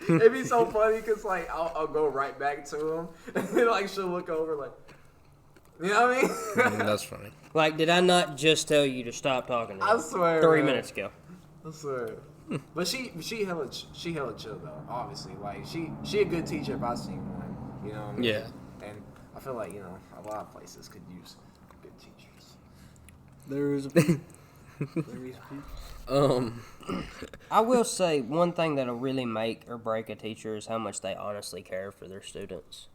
it'd be so funny because like I'll go right back to him and then, like she'll look over like you know what I mean? That's funny. Like, did I not just tell you to stop talking to I me swear 3 man. minutes ago? I swear. But she hella chill though. Obviously, like she a good teacher if I seen one. You know what I mean? Yeah. And I feel like a lot of places could use good teachers. There is a there is people. I will say one thing that'll really make or break a teacher is how much they honestly care for their students.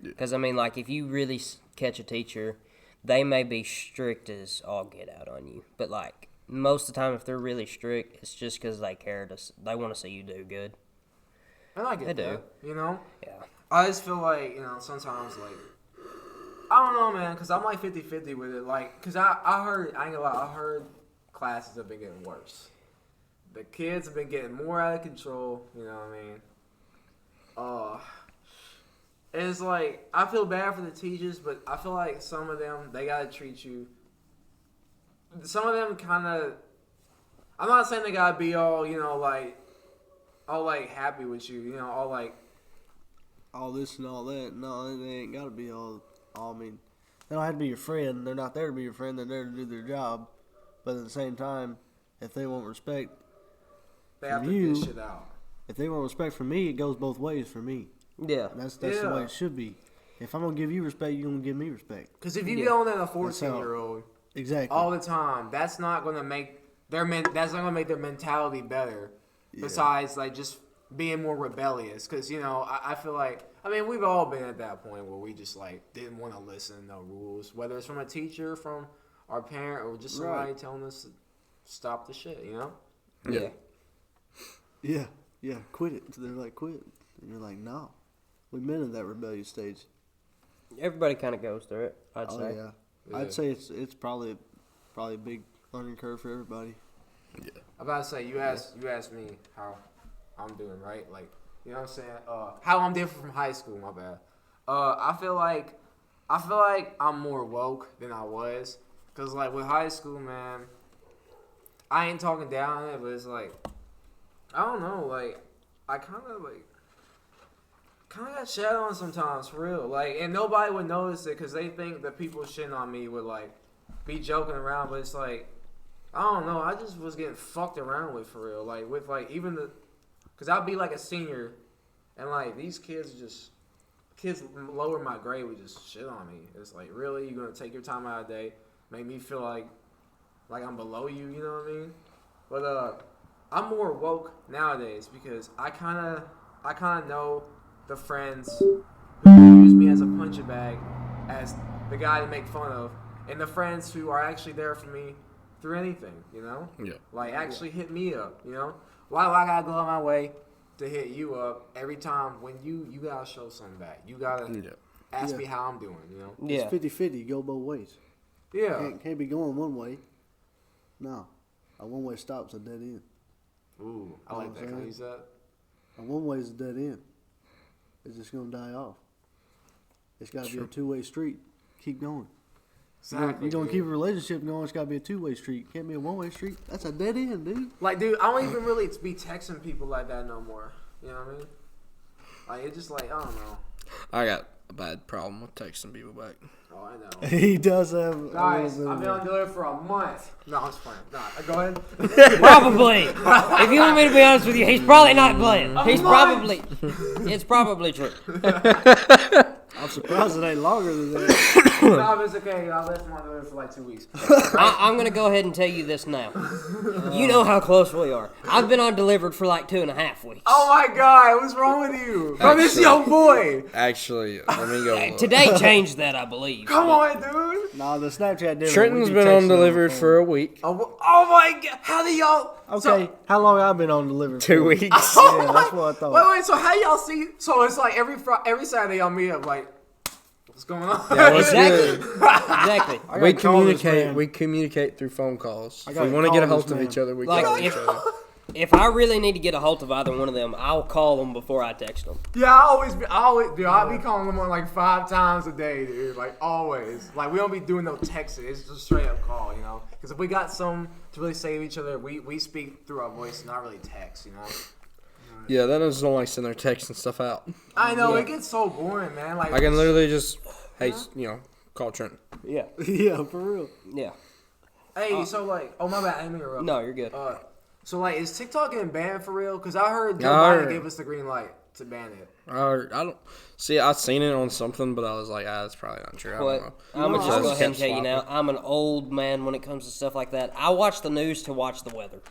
Because, I mean, like, if you really catch a teacher, they may be strict as all get out on you. But, like, most of the time, if they're really strict, it's just because they care. They want to see you do good. And I get They do. that, you know? Yeah. I just feel like, sometimes, like, I don't know, man, because I'm like 50-50 with it. Like, because I heard, I ain't gonna lie, I heard classes have been getting worse. The kids have been getting more out of control, you know what I mean? And it's like, I feel bad for the teachers, but I feel like some of them, they gotta treat you. Some of them kind of, I'm not saying they gotta be all, all happy with you, all like, All this and all that. No, they ain't got to be all. I mean, they don't have to be your friend. They're not there to be your friend. They're there to do their job. But at the same time, if they want respect, they have From to you. dish it out. if they want respect from me, it goes both ways for me. Yeah. And that's the Yeah. way it should be. If I'm gonna give you respect, you're gonna give me respect. Because if you Yeah. yelling at a That's how- 14-year-old Exactly. all the time, that's not gonna make their mentality better. Besides, like, just being more rebellious. Because I feel like we've all been at that point where we just like didn't want to listen to no rules, whether it's from a teacher, from our parent, or just somebody Right. telling us to stop the shit. Yeah. Yeah, quit it. They're like, quit. And you're like, no. We've been in that rebellious stage. Everybody kind of goes through it, I'd Oh, say. yeah. Yeah. I'd say it's probably a big learning curve for everybody. Yeah. I'm about to say you asked me how I'm doing, right? Like, you know what I'm saying? How I'm different from high school. My bad. I feel like I'm more woke than I was, cause like with high school, man, I ain't talking down on it, but it's like I don't know, like I kind of got shat on sometimes for real, like, and nobody would notice it, cause they think that people shitting on me would like be joking around, but it's like I don't know, I just was getting fucked around with for real, like with like even cause I'd be like a senior, and like these kids lower my grade would just shit on me. It's like, really, you gonna take your time out of the day, make me feel like I'm below you, you know what I mean? But I'm more woke nowadays because I kind of know the friends who use me as a punching bag, as the guy to make fun of, and the friends who are actually there for me through anything, you know? Yeah. Like actually hit me up, you know? Why do I gotta go on my way to hit you up every time when you gotta show something back? You gotta ask me how I'm doing, you know? Yeah. It's 50-50. Go both ways. Yeah. Can't be going one way. No. A one-way stop's a dead end. Ooh, I like that. Can I use that? A one-way is a dead end. It's just going to die off. It's got to be a two-way street. Keep going. Exactly. You're going to keep a relationship going, it's got to be a two-way street. Can't be a one-way street. That's a dead end, dude. Like, dude, I don't even really be texting people like that no more. You know what I mean? Like, it's just like, I don't know. I got a bad problem with texting people back. Oh, I know. He does have Guys, a little I've bit been of on dealer for a month. No, I'm just playing. Nah, go ahead. Probably. If you want me to be honest with you, he's probably not playing. He's probably. It's probably true. I'm surprised it ain't longer than that. No, it's okay. I left him on dealer for like 2 weeks. I'm going to go ahead and tell you this now. You know how close we are. I've been on delivered for like 2.5 weeks. Oh my God, what's wrong with you? Bro, this is your boy. Actually, let me go. Look. Today changed that, I believe. Come on, dude. Nah, the Snapchat did. Trenton's been on delivered for a week. Oh my God, how do y'all? Okay, how long I been on delivered? 2 weeks. Yeah, that's what I thought. Wait, so how y'all see? So it's like every Saturday y'all meet up, like, what's going on? Yeah, what's Exactly. good? Exactly. I We gotta call this communicate. man. We communicate through phone calls. I If gotta we want to call get a this hold of man. each other, we Like, call each other. If I really need to get a hold of either one of them, I'll call them before I text them. Yeah, I be calling them on like 5 times a day, dude. Like always. Like we don't be doing no texting. It's just straight up call, you know. Because if we got some to really say to each other, we speak through our voice, not really text, you know. Yeah, that is don't like send their texts and stuff out. I know it gets so boring, man. Like I can literally just, hey, call Trent. Yeah. Yeah, for real. Yeah. Hey, so like, oh my bad, I didn't interrupt. No, you're good. So like, is TikTok getting banned for real? Because I heard Joe I Biden heard. gave us the green light to ban it. I don't see. I seen it on something, but I was like, that's probably not true. I don't But know. I'm going to just go ahead and Kept tell you now, swapping. I'm an old man when it comes to stuff like that. I watch the news to watch the weather.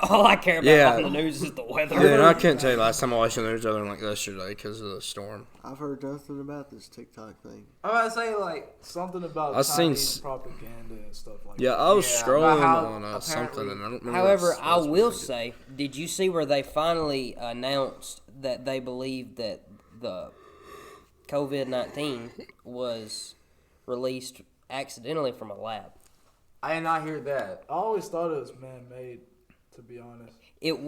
All I care about Yeah. on the news is the weather. Yeah, and I couldn't tell you last time I watched the news other than like yesterday because of the storm. I've heard nothing about this TikTok thing. I was about to say like, Something about I seen Chinese s- propaganda and stuff like Yeah, that. I was Yeah, scrolling about how on apparently- something, and I don't remember. However, what I it was will specific. say, did you see where they finally announced that they believe that the COVID-19 was released accidentally from a lab? I did not hear that. I always thought it was man-made, to be honest. It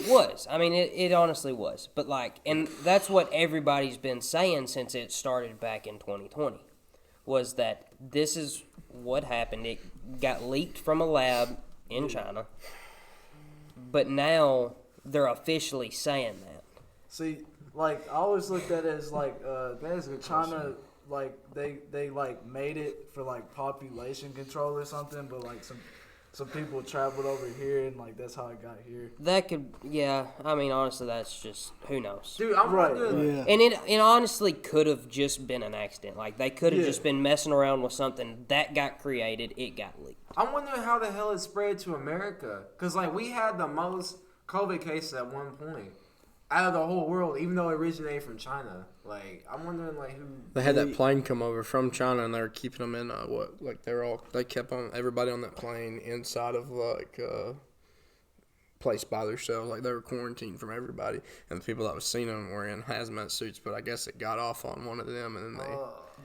was. I mean, it honestly was. But like, and that's what everybody's been saying since it started back in 2020, was that this is what happened. It got leaked from a lab in China, but now they're officially saying that. See, like I always looked at it as like China, like they like made it for like population control or something, but like some people traveled over here and like that's how it got here. That could, yeah. I mean, honestly, that's just who knows. Dude, I'm Right, wondering. Yeah. And it honestly could have just been an accident. Like they could have Yeah. just been messing around with something that got created. It got leaked. I'm wondering how the hell it spread to America. Because, like, we had the most COVID cases at one point out of the whole world, even though it originated from China. Like, I'm wondering, like, who... They had that plane come over from China, and they were keeping them in they kept on everybody on that plane inside of like place by themselves. Like, they were quarantined from everybody. And the people that was seeing them were in hazmat suits. But I guess it got off on one of them, and then they...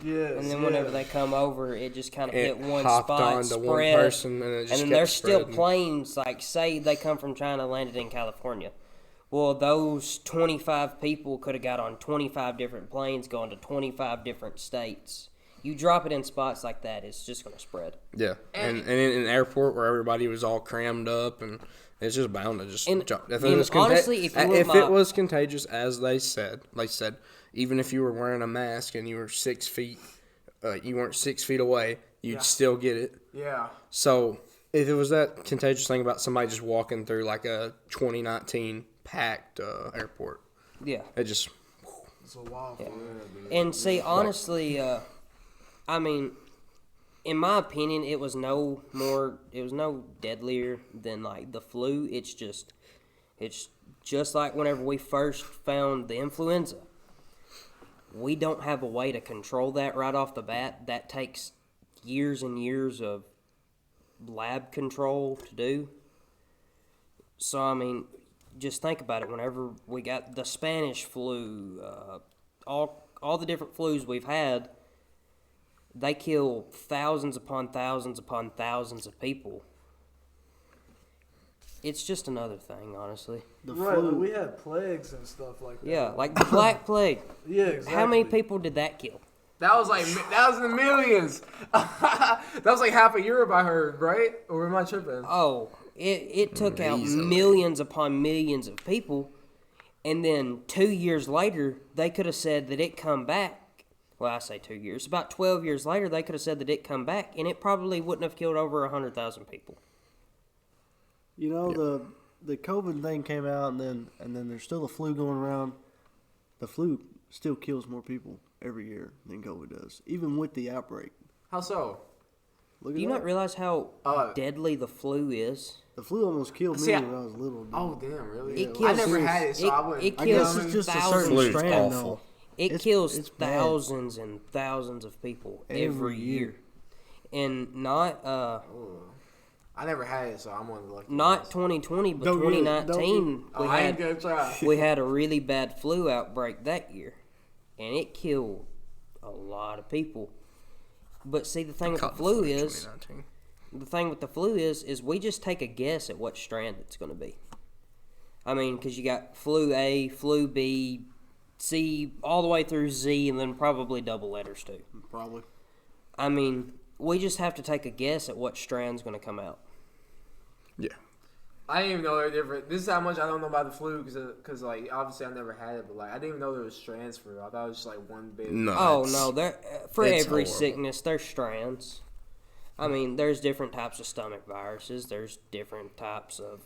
And then whenever they come over, it just kind of hit one hopped spot, onto spread. one person, and it just and then kept there's still spreading. planes, like, say they come from China, landed in California. Well, those 25 people could have got on 25 different planes going to 25 different states. You drop it in spots like that, it's just going to spread. Yeah, and in an airport where everybody was all crammed up, and it's just bound to just jump. If it was honestly, if it was contagious, as they said, even if you were wearing a mask and you were 6 feet, you weren't 6 feet away, you'd still get it. Yeah. So if it was that contagious thing about somebody just walking through like a 2019 packed airport, it just. It's a wild dude. And see, honestly, I mean, in my opinion, it was no deadlier than like the flu. It's just like whenever we first found the influenza. We don't have a way to control that right off the bat. That takes years and years of lab control to do. So, I mean, just think about it. Whenever we got the Spanish flu, all the different flus we've had, they kill thousands upon thousands upon thousands of people. It's just another thing, honestly. We had plagues and stuff like that. Yeah, like the Black Plague. Yeah, exactly. How many people did that kill? That was in the millions. That was like half of Europe, I heard, right? Or am I tripping? Oh, it took out millions upon millions of people, and then 2 years later, they could have said that it come back. Well, I say 2 years. About 12 years later, they could have said that it come back, and it probably wouldn't have killed over 100,000 people. You know, the COVID thing came out, and then there's still the flu going around. The flu still kills more people every year than COVID does, even with the outbreak. How so? Look at Do you that. not realize how deadly the flu is? The flu almost killed me when I was little. Dude. Oh, damn, really? It kills, I never had it, so I wouldn't. It I kills guess it's just a thousands. certain strand, though. It kills it's bad. thousands and thousands of people every year. And not I never had it, so I'm one of the lucky not ones. 2020, but Don't get it. 2019. I ain't gonna try. We had a really bad flu outbreak that year, and it killed a lot of people. But see, the thing with the flu is we just take a guess at what strand it's going to be. I mean, because you got flu A, flu B, C, all the way through Z, and then probably double letters too. Probably. I mean, we just have to take a guess at what strand's going to come out. Yeah. I didn't even know they're different. This is how much I don't know about the flu, because like, obviously I never had it, but like, I didn't even know there was strands for it. I thought it was just like one big. No. Oh, no. For it's every horrible. sickness, there's strands. I mean, there's different types of stomach viruses. There's different types of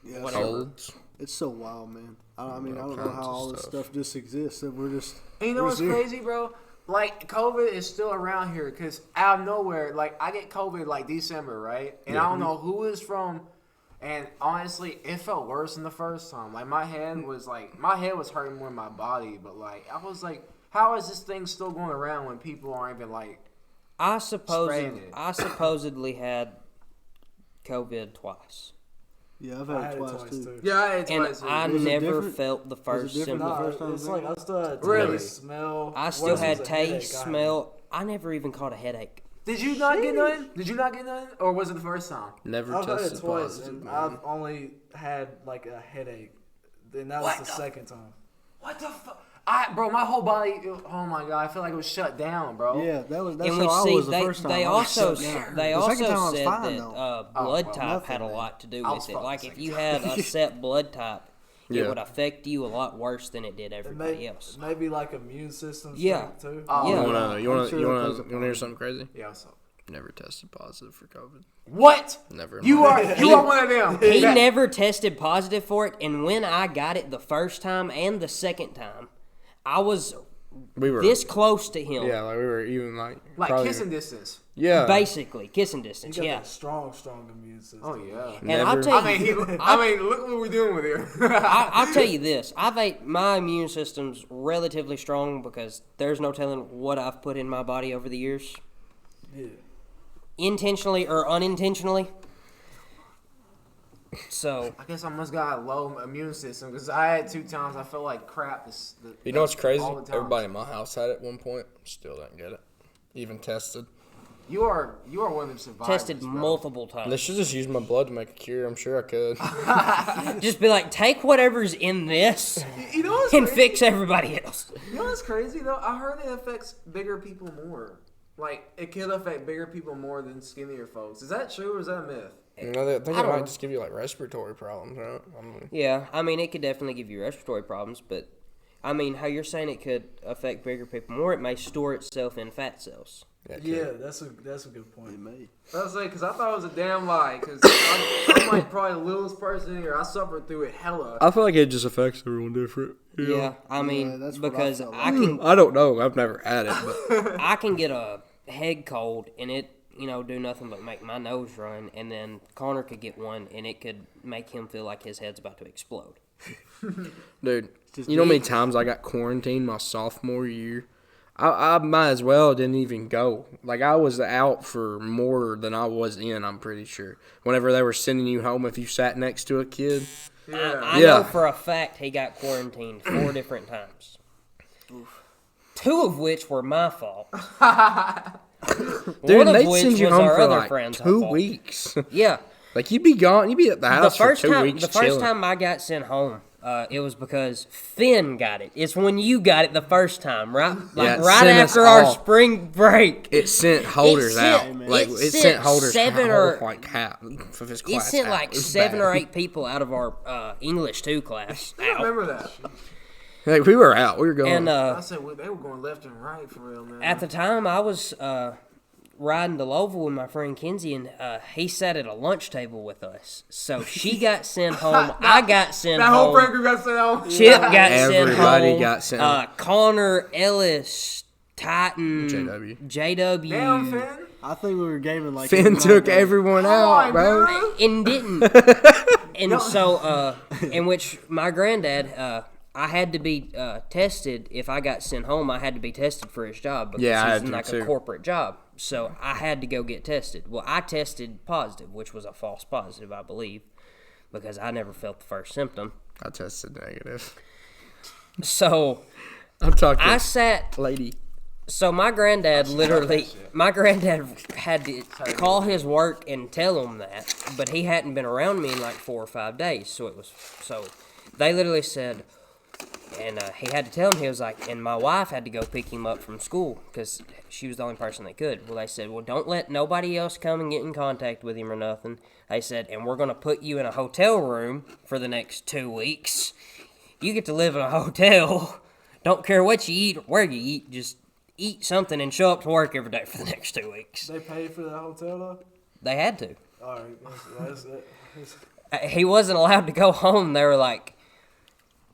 whatever. Colds. It's so wild, man. I mean, I don't know how all this stuff just exists, and we're just. And you know we're what's here. crazy, bro? Like, COVID is still around here, because out of nowhere, like, I get COVID, like, December, right? And I don't know who it's from, and honestly, it felt worse than the first time. Like, my head was hurting more than my body, but, like, I was like, how is this thing still going around when people aren't even, like, I spraying it? supposedly had COVID twice. Yeah, I've I had it had twice, too. Yeah, I had And twice. I Was it never different? felt the first different symptom. the first time? It's like I still had Really? taste, smell. I still Worse had was a headache. taste, smell. I never even caught a headache. Did you not get none? Did you not get none? Or was it the first time? Never I've had it tested twice, positive, and man. I've only had like a headache. Then that was the second time. What the fuck? Bro, my whole body, oh my God, I feel like it was shut down, bro. Yeah, that's And how we I see was the first time. they I was also shut down. they The also second time I was said fine, that though. blood well, type nothing, had a man. lot to do I was with it. fucking Like if sick. you had a set blood type, Yeah. it would affect you a lot worse than it did everybody else. Maybe like immune system Yeah. strength too. Oh, Yeah. You wanna I'm sure that plays a hear something crazy? Yeah, what's up? Never tested positive for COVID. What? Never. in You my are one of them. He That- never tested positive for it, and when I got it the first time and the second time, I was We were this close to him. Yeah, like we were even like like kissing distance. Yeah. Basically, kissing You distance, got yeah. that strong immune system. Oh yeah. And I'll Never. tell I you, mean, look what we're doing with here. I'll tell you this. My immune system's relatively strong because there's no telling what I've put in my body over the years. Yeah. Intentionally or unintentionally. So I guess I must got a low immune system because I had 2 times I felt like crap. You know what's crazy? all the time. Everybody in my house had it at one point. Still didn't get it. Even tested. You are one of them survivors. tested bro. multiple They times. should just use my blood to make a cure. I'm sure I could. Just be like, take whatever's in this You know what's and crazy? fix everybody else. You know what's crazy though? I heard it affects bigger people more. Like it could affect bigger people more than skinnier folks. Is that true or is that a myth? You know, I think I it don't might know. just give you like respiratory problems, right? I mean, Yeah, I mean, it could definitely give you respiratory problems, but I mean, how you're saying it could affect bigger people more, it may store itself in fat cells. yeah, it Yeah, could. that's a good point. It may. I was like, because I thought it was a damn lie. Because I'm like probably the littlest person here. I suffered through it hella. I feel like it just affects everyone different. Yeah, I mean, that's what I because felt I like. can I don't know. I've never had it, but I can get a head cold and it, do nothing but make my nose run, and then Connor could get one and it could make him feel like his head's about to explode. dude, you know how many times I got quarantined my sophomore year? I might as well didn't even go. Like, I was out for more than I was in, I'm pretty sure. Whenever they were sending you home if you sat next to a kid. I Yeah. know for a fact he got quarantined 4 different times. 2 of which were my fault. Dude, One of they'd which send you was home our for other like friend's 2 fault. weeks. Yeah. Like, you'd be gone. You'd be at the house for 2 weeks The first chilling. time I got sent home, it was because Finn got it. It's when you got it the first time, right? Like Yeah, it right sent us after our all. spring break. It sent holders sent- out. Like, it it sent sent holders 7 out, or- like half of his It class sent out. like It was 7 bad. or 8 people out of our English 2 class I out. remember that. Like, we were out. We were going. And I said they were going left and right for real, man. at the time, I was riding to Louisville with my friend Kenzie, and he sat at a lunch table with us. So she got sent home. I got sent that home. whole friend group got sent home. Chip got sent Everybody home. got sent home. Connor, Ellis, Titan, JW. JW. Damn, Finn. I think we were gaming like Finn every took night, everyone Come out, on, bro. dude. And didn't. And so, in which my granddad, I had to be tested. If I got sent home, I had to be tested for his job because Yeah, I he's had in to like too. a corporate job. So I had to go get tested. Well, I tested positive, which was a false positive, I believe, because I never felt the first symptom. I tested negative. So I'm talking I sat. lady. So my granddad had to call his work and tell him that, but he hadn't been around me in like 4 or 5 days. So they literally said, and he had to tell him, he was like, and my wife had to go pick him up from school because she was the only person that could. Well, they said, well, don't let nobody else come and get in contact with him or nothing. They said, and we're going to put you in a hotel room for the next 2 weeks. You get to live in a hotel. Don't care what you eat or where you eat, just eat something and show up to work every day for the next 2 weeks. They paid for the hotel though. They had to. All right, that's He wasn't allowed to go home. They were like,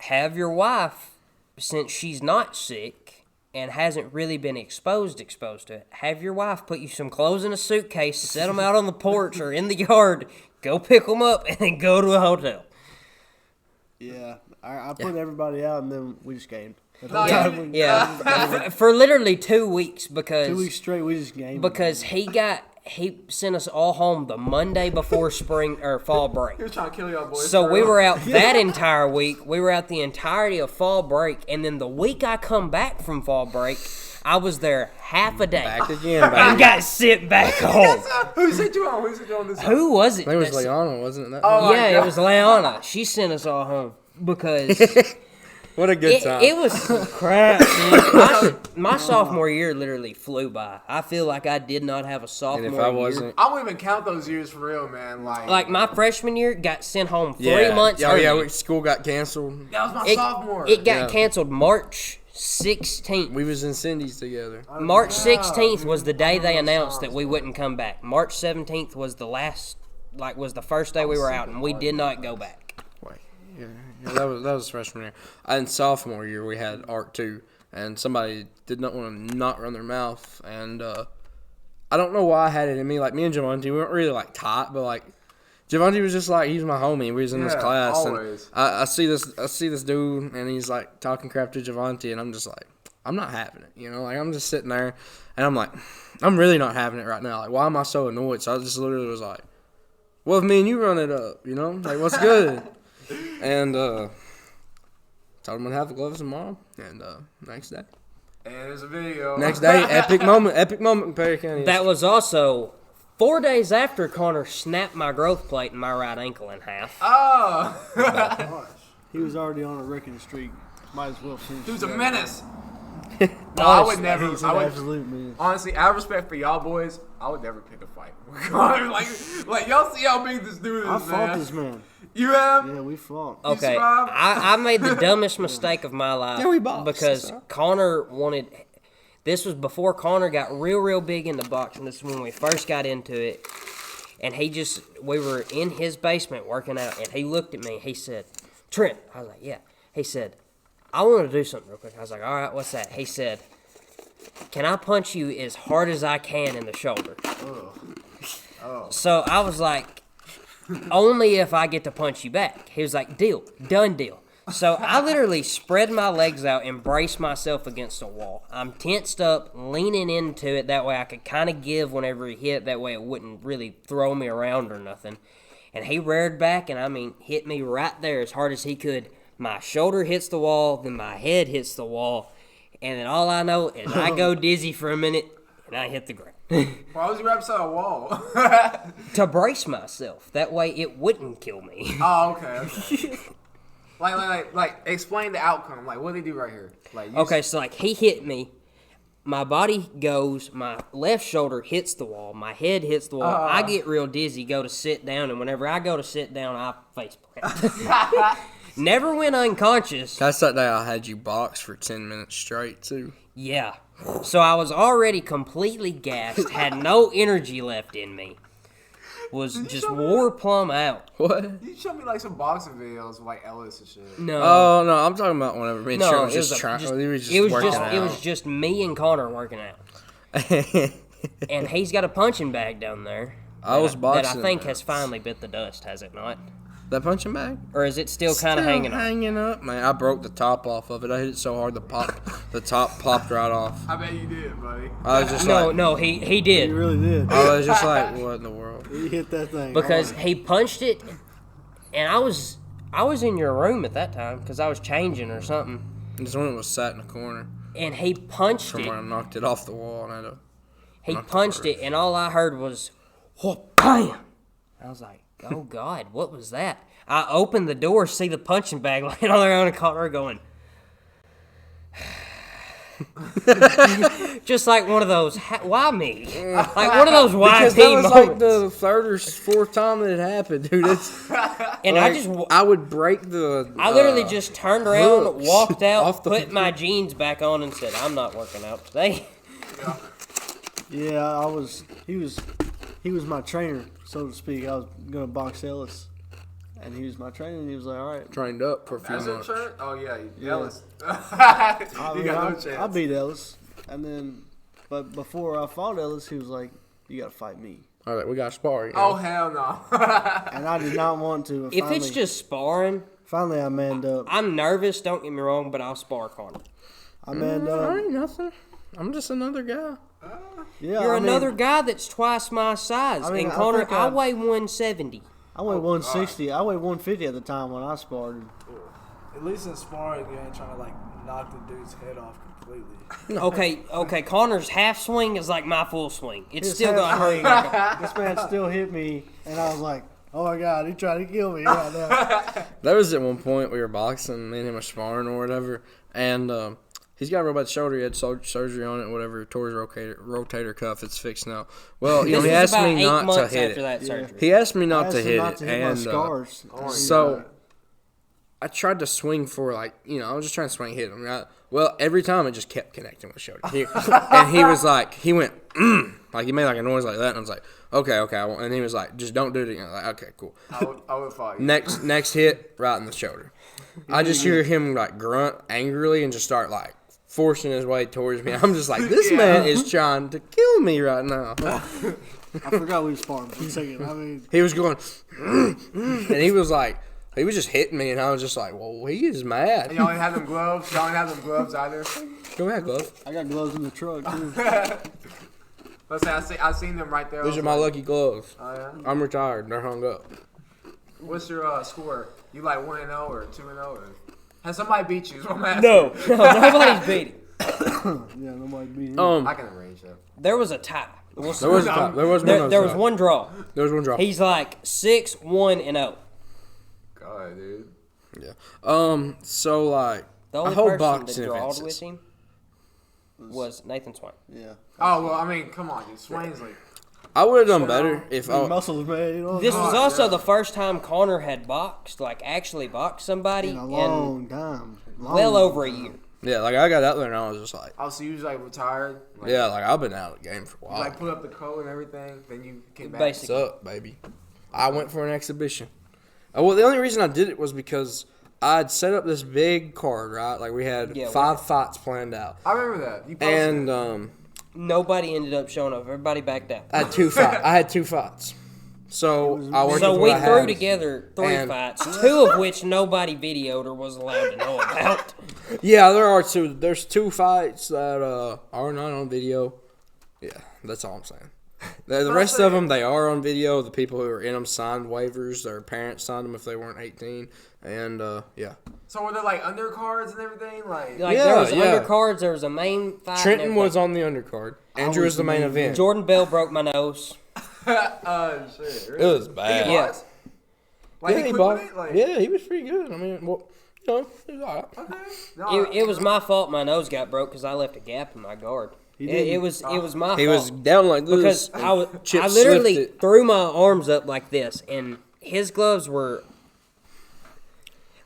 have your wife, since she's not sick and hasn't really been exposed to it, have your wife put you some clothes in a suitcase, set them out on the porch or in the yard, go pick them up, and then go to a hotel. Yeah, I put everybody out and then we just gamed. Yeah, for literally 2 weeks because 2 weeks straight we just gamed. because he sent us all home the Monday before spring or fall break. He was trying to kill y'all boys. So for we real. were out that entire week. We were out the entirety of fall break, and then the week I come back from fall break, I was there half a day. Back again, I baby. got sent back home. Who sent you on? Who sent you on this? Who was it? I think it was that- Leona, wasn't it? That Oh, Yeah, my it God. was Leona. She sent us all home because what a good time. it was crap. Man. My sophomore year literally flew by. I feel like I did not have a and sophomore if year. I wasn't, I won't even count those years for real, man. Like my freshman year, got sent home 3 yeah, months oh early. yeah, school got canceled. that was my sophomore. It got Yeah. canceled March 16th. We was in Cindy's together. March 16th was the day they announced that we wouldn't come back. March 17th was the first day we were out, and we did not go back. Wait, yeah, that was freshman year. And sophomore year we had art 2, and somebody did not want to not run their mouth, and I don't know why I had it in me. Like me and Jevonte, we weren't really like tight, but like Jevonte was just like, he was my homie. We was in this Yeah, class, always. and I see this dude, and he's like talking crap to Jevonte, and I'm just like, I'm not having it, you know. Like I'm just sitting there, and I'm like, I'm really not having it right now. Like why am I so annoyed? So I just literally was like, Well, if me and you run it up, you know, like what's good? And told him I'd have the gloves tomorrow. And next day. And there's a video. Next day, epic moment in Perry County. That was also 4 days after Connor snapped my growth plate and my right ankle in half. Oh. Gosh, he was already on a wrecking streak. Might as well finish. Dude's a that. menace. No, I would never. He's I an would, absolute menace. honestly, out of respect for y'all boys, I would never pick a fight. like y'all see how big this dude is, I man. fought this man. You have? Yeah, we fought. Okay, survived? I made the dumbest mistake of my life Yeah, we boxed, because so. Connor wanted. This was before Connor got real big into boxing. This is when we first got into it, and we were in his basement working out, and he looked at me. He said, "Trent," I was like, "Yeah." He said, "I want to do something real quick." I was like, "All right, what's that?" He said, "Can I punch you as hard as I can in the shoulder?" So I was like, "Only if I get to punch you back." He was like, "Deal, done deal." So I literally spread my legs out and braced myself against a wall. I'm tensed up, leaning into it. That way I could kind of give whenever he hit. That way it wouldn't really throw me around or nothing. And he reared back and, hit me right there as hard as he could. My shoulder hits the wall, then my head hits the wall. And then all I know is I go dizzy for a minute and I hit the ground. Why was you right beside a wall? To brace myself. That way it wouldn't kill me. Oh, okay. Like, explain the outcome. Like, what did he do right here? Like, Okay, so he hit me. My body goes, my left shoulder hits the wall, my head hits the wall. I get real dizzy, go to sit down, and whenever I go to sit down, I face plant. Never went unconscious. That's that day I had you box for 10 minutes straight, too. Yeah. So I was already completely gassed, had no energy left in me. Was just wore plumb out. What? You showed me like some boxing videos of like Ellis and shit. No. Oh, no, I'm talking about whenever me and No, Trent was it was just trying. just- He was just it was working just out. it was just me and Connor working out. And he's got a punching bag down there. I was that boxing. I think has finally bit the dust, has it not? That punching bag? Or is it still kind of hanging on? hanging up, man. I broke the top off of it. I hit it so hard the top popped right off. I bet you did, buddy. I was just No, he He did. really did. I was just like, what in the world? He hit that thing. Because hard. he punched it, and I was in your room at that time because I was changing or something. This one was sat in the corner And he punched from it. where I knocked it off the wall, and I had to. He knocked it punched first. it, and all I heard was, "Oh, bam!" I was like, "Oh God, what was that?" I opened the door, see the punching bag laying on the ground, and Connor going, just like one of those. Why me? Like one of those Because YP that was moments. like the third or fourth time that it happened, dude. It's, and I would break the. I literally just turned around, hooks walked out, off the- put my jeans back on, and said, "I'm not working out today." Yeah, He was my trainer, so to speak. I was gonna box Ellis, and he was my trainer. And he was like, "All right." trained up for a few That's it, months. Trent? Oh, yeah. Yeah. Ellis. I You mean, got no chance. I beat Ellis, and then, but before I fought Ellis, he was like, "You gotta fight me," All right, we got sparring. Oh, hell no. and I did not want to. And If finally, it's just sparring, finally, I manned up. I'm nervous. Don't get me wrong, but I'll spar Connor. I manned up. ain't nothing. I'm just another guy. Yeah, You're I mean, another guy that's twice my size, I mean, and I Connor, think I I- weigh 170. I weighed 160. I weighed 150 at the time when I sparred. At least in sparring, you ain't trying to like knock the dude's head off completely. Okay. Connor's half swing is like my full swing. It's His still half gonna hurt. This man still hit me, and I was like, "Oh my God, he tried to kill me right now." There was at one point we were boxing, me and him were sparring or whatever, and he's got a real bad shoulder. He had surgery on it, whatever. Tore his rotator cuff. It's fixed now. Well, you know, This he was asked about me 8 not to months hit after it. that Yeah. surgery. He asked me I not asked to him hit not it, to hit my and scars. so I tried to swing for I was just trying to swing, hit him. Well, every time it just kept connecting with shoulder. And he was like, he went, like he made like a noise like that, and I was like, okay, I won't. And he was like, just don't do it again. I was like, okay, cool. I would fight you. Next hit, right in the shoulder. I just hear him like grunt angrily and just start like forcing his way towards me. I'm just like, this man is trying to kill me right now. I forgot we were sparring for a second. I mean, He was going, and he was like, he was just hitting me, and I was just like, well, he is mad. Y'all ain't have them gloves? Y'all ain't have them gloves either? Go ahead, glove. I got gloves in the truck too. Let's say I seen them right there. I These was are my like, lucky gloves. Oh yeah. I'm retired. They're hung up. What's your score? You like 1-0 or 2-0? Or has somebody beat you? Is what I'm asking. No, nobody's beat him. Yeah, nobody beat him. I can arrange that. There was a tie. There was a tie. There was one draw. There was one draw. He's like 6-1-0. God, dude. Yeah. So like The only I hold person boxing that drawed events. with him was Nathan Swain. Yeah. Oh well, I mean, come on, dude. Swain's like. I would have done better if I. Muscles, man. You know, This was also the first time Connor had boxed, like actually boxed somebody, in a in long time. well over a year. Yeah, like I got out there and I was just like, Oh, so you was like retired? Like, yeah, like I've been out of the game for a you, while. like put up the code and everything, then you came back. Basically. What's up, baby? I went for an exhibition. Well, the only reason I did it was because I'd set up this big card, right? Like we had 5 fights planned out, I remember that. You posted and Nobody ended up showing up. Everybody backed out. I had 2 fights. I had 2 fights. So I worked So with we what I threw had. together 3 and- fights, 2 of which nobody videoed or was allowed to know about. Yeah, there are 2. There's 2 fights that are not on video. Yeah, that's all I'm saying. The rest of them, they are on video. The people who are in them signed waivers. Their parents signed them if they weren't 18. And, yeah. So were there like undercards and everything? Like Like Yeah, there was yeah. undercards, there was a main fight. and Trenton was everything. on the undercard. Andrew was the main event. Jordan Bell broke my nose. shit. It was bad. He Yeah. was? Like Yeah, he he quit bought- with it? Like, yeah, he was pretty good. I mean, well, you know, he was all right. Okay. No, It was my fault my nose got broke because I left a gap in my guard. It was my fault. He was down like this. because and Chip I literally slipped it. threw my arms up like this, and his gloves were.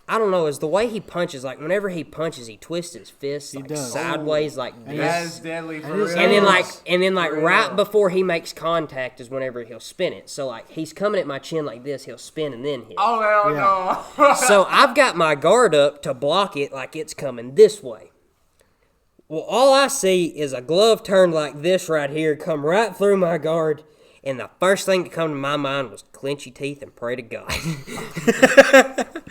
I don't know. It's the way he punches. Like whenever he punches, he twists his fists like does. sideways, like And this. that is deadly for And real. his And then like For right real. before he makes contact is whenever he'll spin it. So like he's coming at my chin like this, he'll spin and then hit. Oh hell Yeah. no. So I've got my guard up to block it like it's coming this way. Well, all I see is a glove turned like this right here, come right through my guard, and the first thing that come to my mind was clench your teeth and pray to God.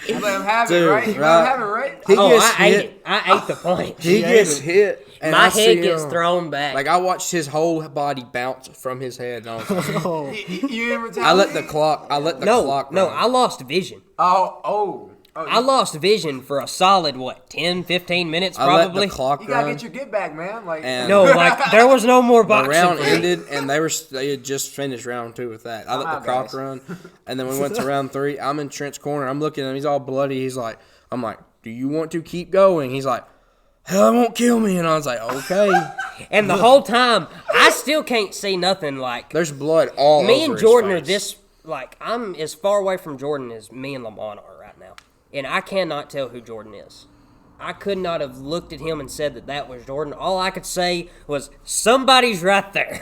You let him have Dude, it, right? You let right. him have it, right? He Oh, gets I ate hit. it. I ate the punch. He gets hit. And My I see head gets him. thrown back. Like I watched his whole body bounce from his head. And I was like, Oh, You ever I let the clock. no, clock. no, run. I lost vision. Oh. I lost vision for a solid, 10, 15 minutes I let probably. the clock You gotta run. get your get back, man. Like And- No, like, there was no more The boxing. round for me. ended, and they had just finished round 2 with that. I let the clock guys. run, and then we went to round 3. I'm in Trent's corner. I'm looking at him. He's all bloody. I'm like, do you want to keep going? He's like, hell, it won't kill me. And I was like, okay. And the whole time, I still can't see nothing. Like, There's blood all me over and his Jordan are face. this, like, I'm as far away from Jordan as me and Lemont are right now. And I cannot tell who Jordan is. I could not have looked at him and said that was Jordan. All I could say was, somebody's right there.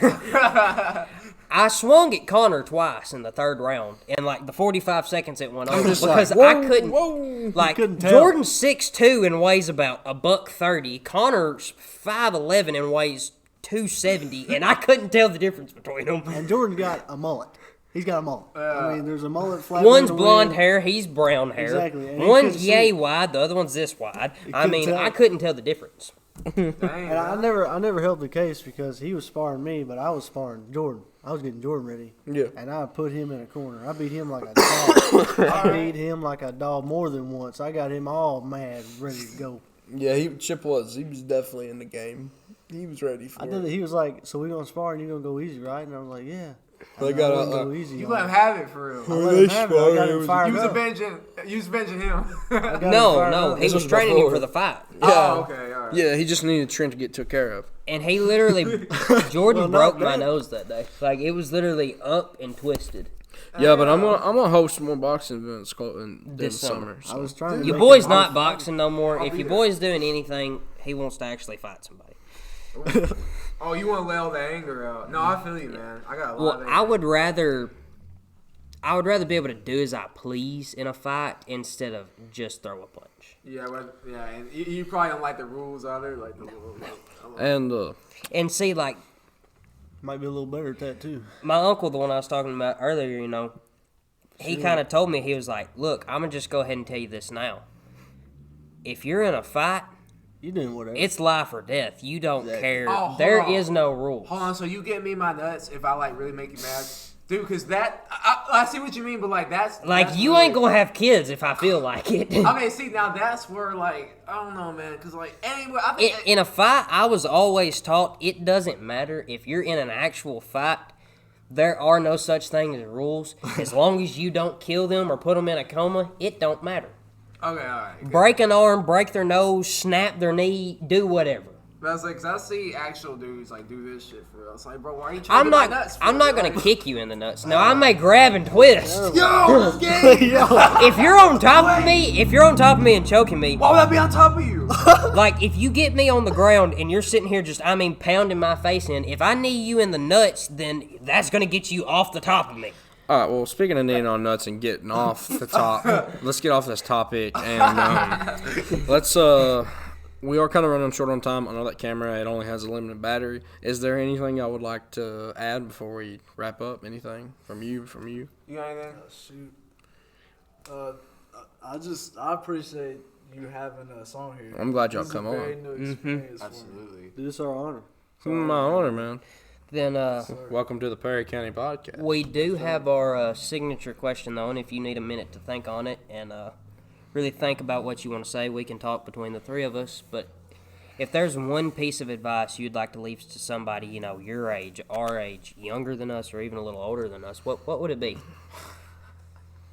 I swung at Connor twice in the 3rd round, and like the 45 seconds it went over just because like, I couldn't. whoa. Like couldn't tell. Jordan's 6'2" and weighs about $130. Connor's 5'11" and weighs 270, and I couldn't tell the difference between them. and Jordan got a mullet. He's got a mullet. I mean, there's a mullet flat. One's in the blonde wind. hair, he's brown hair. Exactly, and he One's couldn't yay see. wide, the other one's this wide. I couldn't mean, tell. I couldn't tell the difference. And I never held the case because he was sparring me, but I was sparring Jordan. I was getting Jordan ready. Yeah. And I put him in a corner. I beat him like a dog. I beat him like a dog more than once. I got him all mad, ready to go. Yeah, Chip was. He was definitely in the game. He was ready for I it. did it. He was like, "So we gonna spar and you gonna go easy, right?" And I was like, "Yeah." They And got I wouldn't a- go easy. You on let him him. have it for I real. let him have it. I got him fired You was up. benching him. I got him No, fired no, up. he This was was training him before. for the fight. Oh, okay, all right. Yeah, he just needed Trent to get took care of. And he literally, Jordan Well, not broke my bad. nose that day. Like, it was literally up and twisted. Yeah, but I'm gonna host some more boxing events in the This summer. summer. I So. was trying to. Your make boy's him not off. boxing no more. If be your there. boy's doing anything, he wants to actually fight somebody. Oh, you want to let all the anger out? No, I feel you, man. I got a lot Well, of anger. I would rather be able to do as I please in a fight instead of just throw a punch. Yeah, and you probably don't like the rules either, like the rules. And And see, like, Might be a little better at that too. my uncle, the one I was talking about earlier, you know, he kind of told me, he was like, look, I'm going to just go ahead and tell you this now. If you're in a fight You doing whatever. It's life or death. You don't care. Oh, hold There on. is no rules. Hold on, so you get me my nuts if I like really make you mad, dude? Because I see what you mean, but like that's You really, ain't gonna have kids if I feel like it. Okay, see now that's where like I don't know, man, because like anyway, I think In a fight, I was always taught it doesn't matter if you're in an actual fight. There are no such thing as rules. As long as you don't kill them or put them in a coma, it don't matter. okay, all right. Good. Break an arm, break their nose, snap their knee, do whatever. But I was like, 'cause I see actual dudes like do this shit for real. It's like, bro, why are you trying I'm to get not. my nuts? For I'm not real? gonna Like, kick you in the nuts. No, I may grab and twist. Yo, this game. If you're on top of me, and choking me, Why would I be on top of you? like if you get me on the ground and you're sitting here just, pounding my face in. If I knee you in the nuts, then that's gonna get you off the top of me. All right, well, speaking of kneeing on nuts and getting off the top, let's get off this topic. And let's, we are kind of running short on time. I know that camera, it only has a limited battery. Is there anything y'all would like to add before we wrap up? Anything from you? You got anything? Shoot. I appreciate you having us on here. I'm glad y'all This is come a very on. new experience for me. Absolutely. Dude, it's our honor. My honor, man. Then Welcome to the Perry County Podcast. we do have our signature question though, and if you need a minute to think on it and really think about what you want to say, we can talk between the three of us. But if there's one piece of advice you'd like to leave to somebody, your age, our age, younger than us, or even a little older than us, what would it be?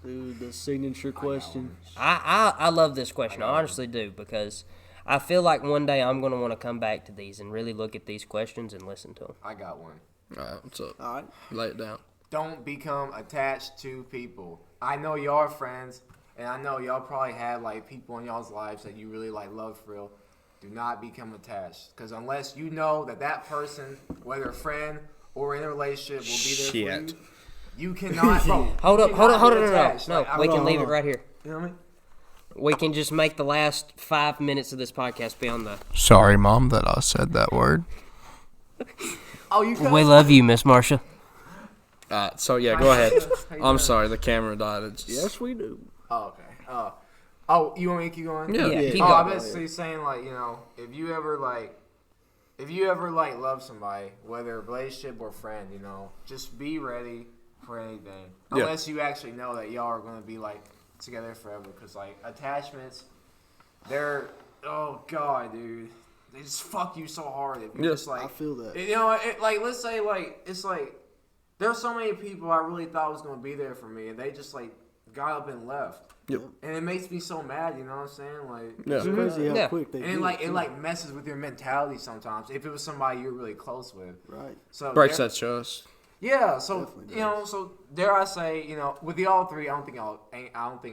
Dude, the signature question. I love this question. I honestly do, because I feel like one day I'm going to want to come back to these and really look at these questions and listen to them. I got one. All right, what's up? All right. Lay it down. Don't become attached to people. I know y'all are friends, and I know y'all probably have like people in y'all's lives that you really like love for real. Do not become attached, because unless you know that person, whether a friend or in a relationship, will be there for you, you cannot. Bro, Hold you up, cannot be no. attached. No, Like, we can on, leave it hold on. right here. You know what I mean? We can just make the last 5 minutes of this podcast be on the... Sorry, Mom, that I said that word. Oh, you. We love you, Miss Marcia. So, yeah, go ahead. How you I'm doing? sorry, the camera died. It's just, Yes, we do. Oh, okay. Oh, you want me to keep going? Yeah. Yeah, keep Oh, I going. basically saying like, if you ever love somebody, whether a relationship or friend, just be ready for anything. Yeah. Unless you actually know that y'all are gonna be like together forever, because like attachments, they're god, dude, they just fuck you so hard if you Yeah. just like I feel that. like let's say like it's like there's so many people I really thought was gonna be there for me, and they just like got up and left. Yep. And it makes me so mad, you know what I'm saying? Like, Yeah. It's crazy how Yeah. quick they and do it too. like messes with your mentality sometimes if it was somebody you're really close with. Right. So Breaks there- that trust. Yeah, so Definitely so dare I say, with y'all three, I don't think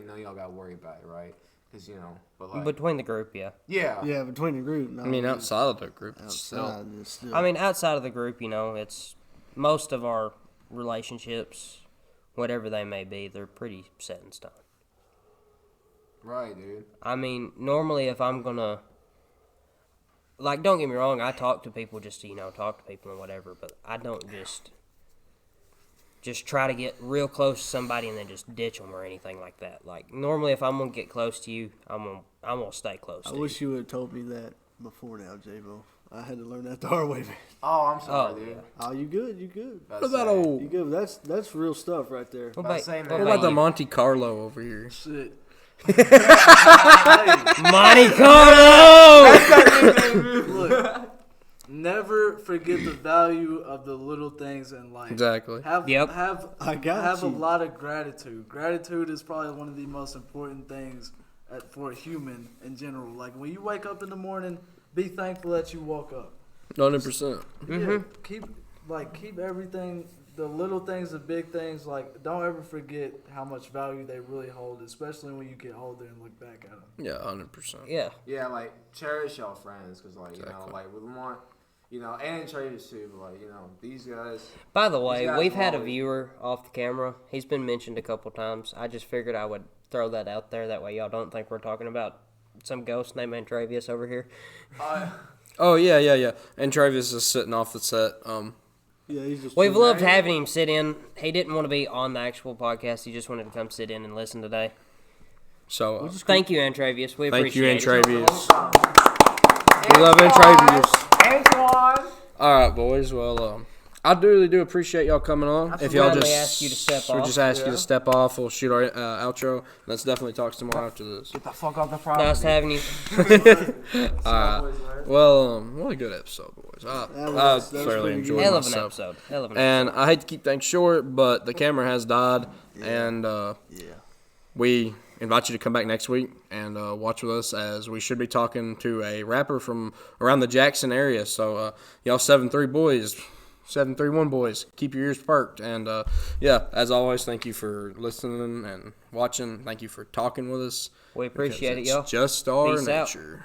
none of y'all got to worry about it, right? Because but like Between the group, yeah. yeah, Yeah, between the group. No, I mean, outside of the group, it's still. outside, it's still. I mean, outside of the group, it's most of our relationships, whatever they may be, they're pretty set in stone. right, dude. I mean, normally if I'm gonna, like, don't get me wrong, I talk to people just to, talk to people and whatever, but I don't just try to get real close to somebody and then just ditch them or anything like that. Like, normally if I'm gonna get close to you, I'm gonna stay close I to wish you. you would have told me that before now, J-Bo. I had to learn that the hard way, man. Oh, I'm sorry, Oh, dude. yeah. Oh, you good? You good? About What to about say. old? You good? That's real stuff right there. What about about, to say, man. what What about the you? Monte Carlo over here? Shit. Monte Carlo? Look, never forget the value of the little things in life. Exactly. Yep. I got have a you. lot of gratitude. Gratitude is probably one of the most important things for a human in general. Like when you wake up in the morning, be thankful that you woke up. 100%. Yeah, keep everything, the little things, the big things. Like don't ever forget how much value they really hold, especially when you get older and look back at them. Yeah, 100%. Yeah. Yeah, like cherish y'all friends, because like Exactly. like with Lemont, and Travis too, but like these guys. By the way, These guys we've will had a always- viewer off the camera. He's been mentioned a couple times. I just figured I would throw that out there. That way y'all don't think we're talking about some ghost named Antravius over here. Oh, yeah. And Travis is sitting off the set. Yeah, he's just. We've loved having him sit in. He didn't want to be on the actual podcast. He just wanted to come sit in and listen today. So, Which is Thank you, Antravius. We thank you, appreciate it. Antravius. We love interviews. Antoine. All right, boys. Well, I really do appreciate y'all coming on. If y'all Gladly just ask you to step we'll off. just ask you to step off. We'll shoot our outro. Let's definitely talk some more after this. Get the fuck off the property. Nice having you. All right. Well, what a good episode, boys. I was thoroughly pretty enjoyed good. Hell of an myself. episode. Hell of an And I hate to keep things short, but the camera has died, and we invite you to come back next week and watch with us as we should be talking to a rapper from around the Jackson area. So, y'all 7-3 boys, 731 boys, keep your ears perked. And, as always, thank you for listening and watching. Thank you for talking with us. We appreciate it, because y'all. it's just our Peace out. nature.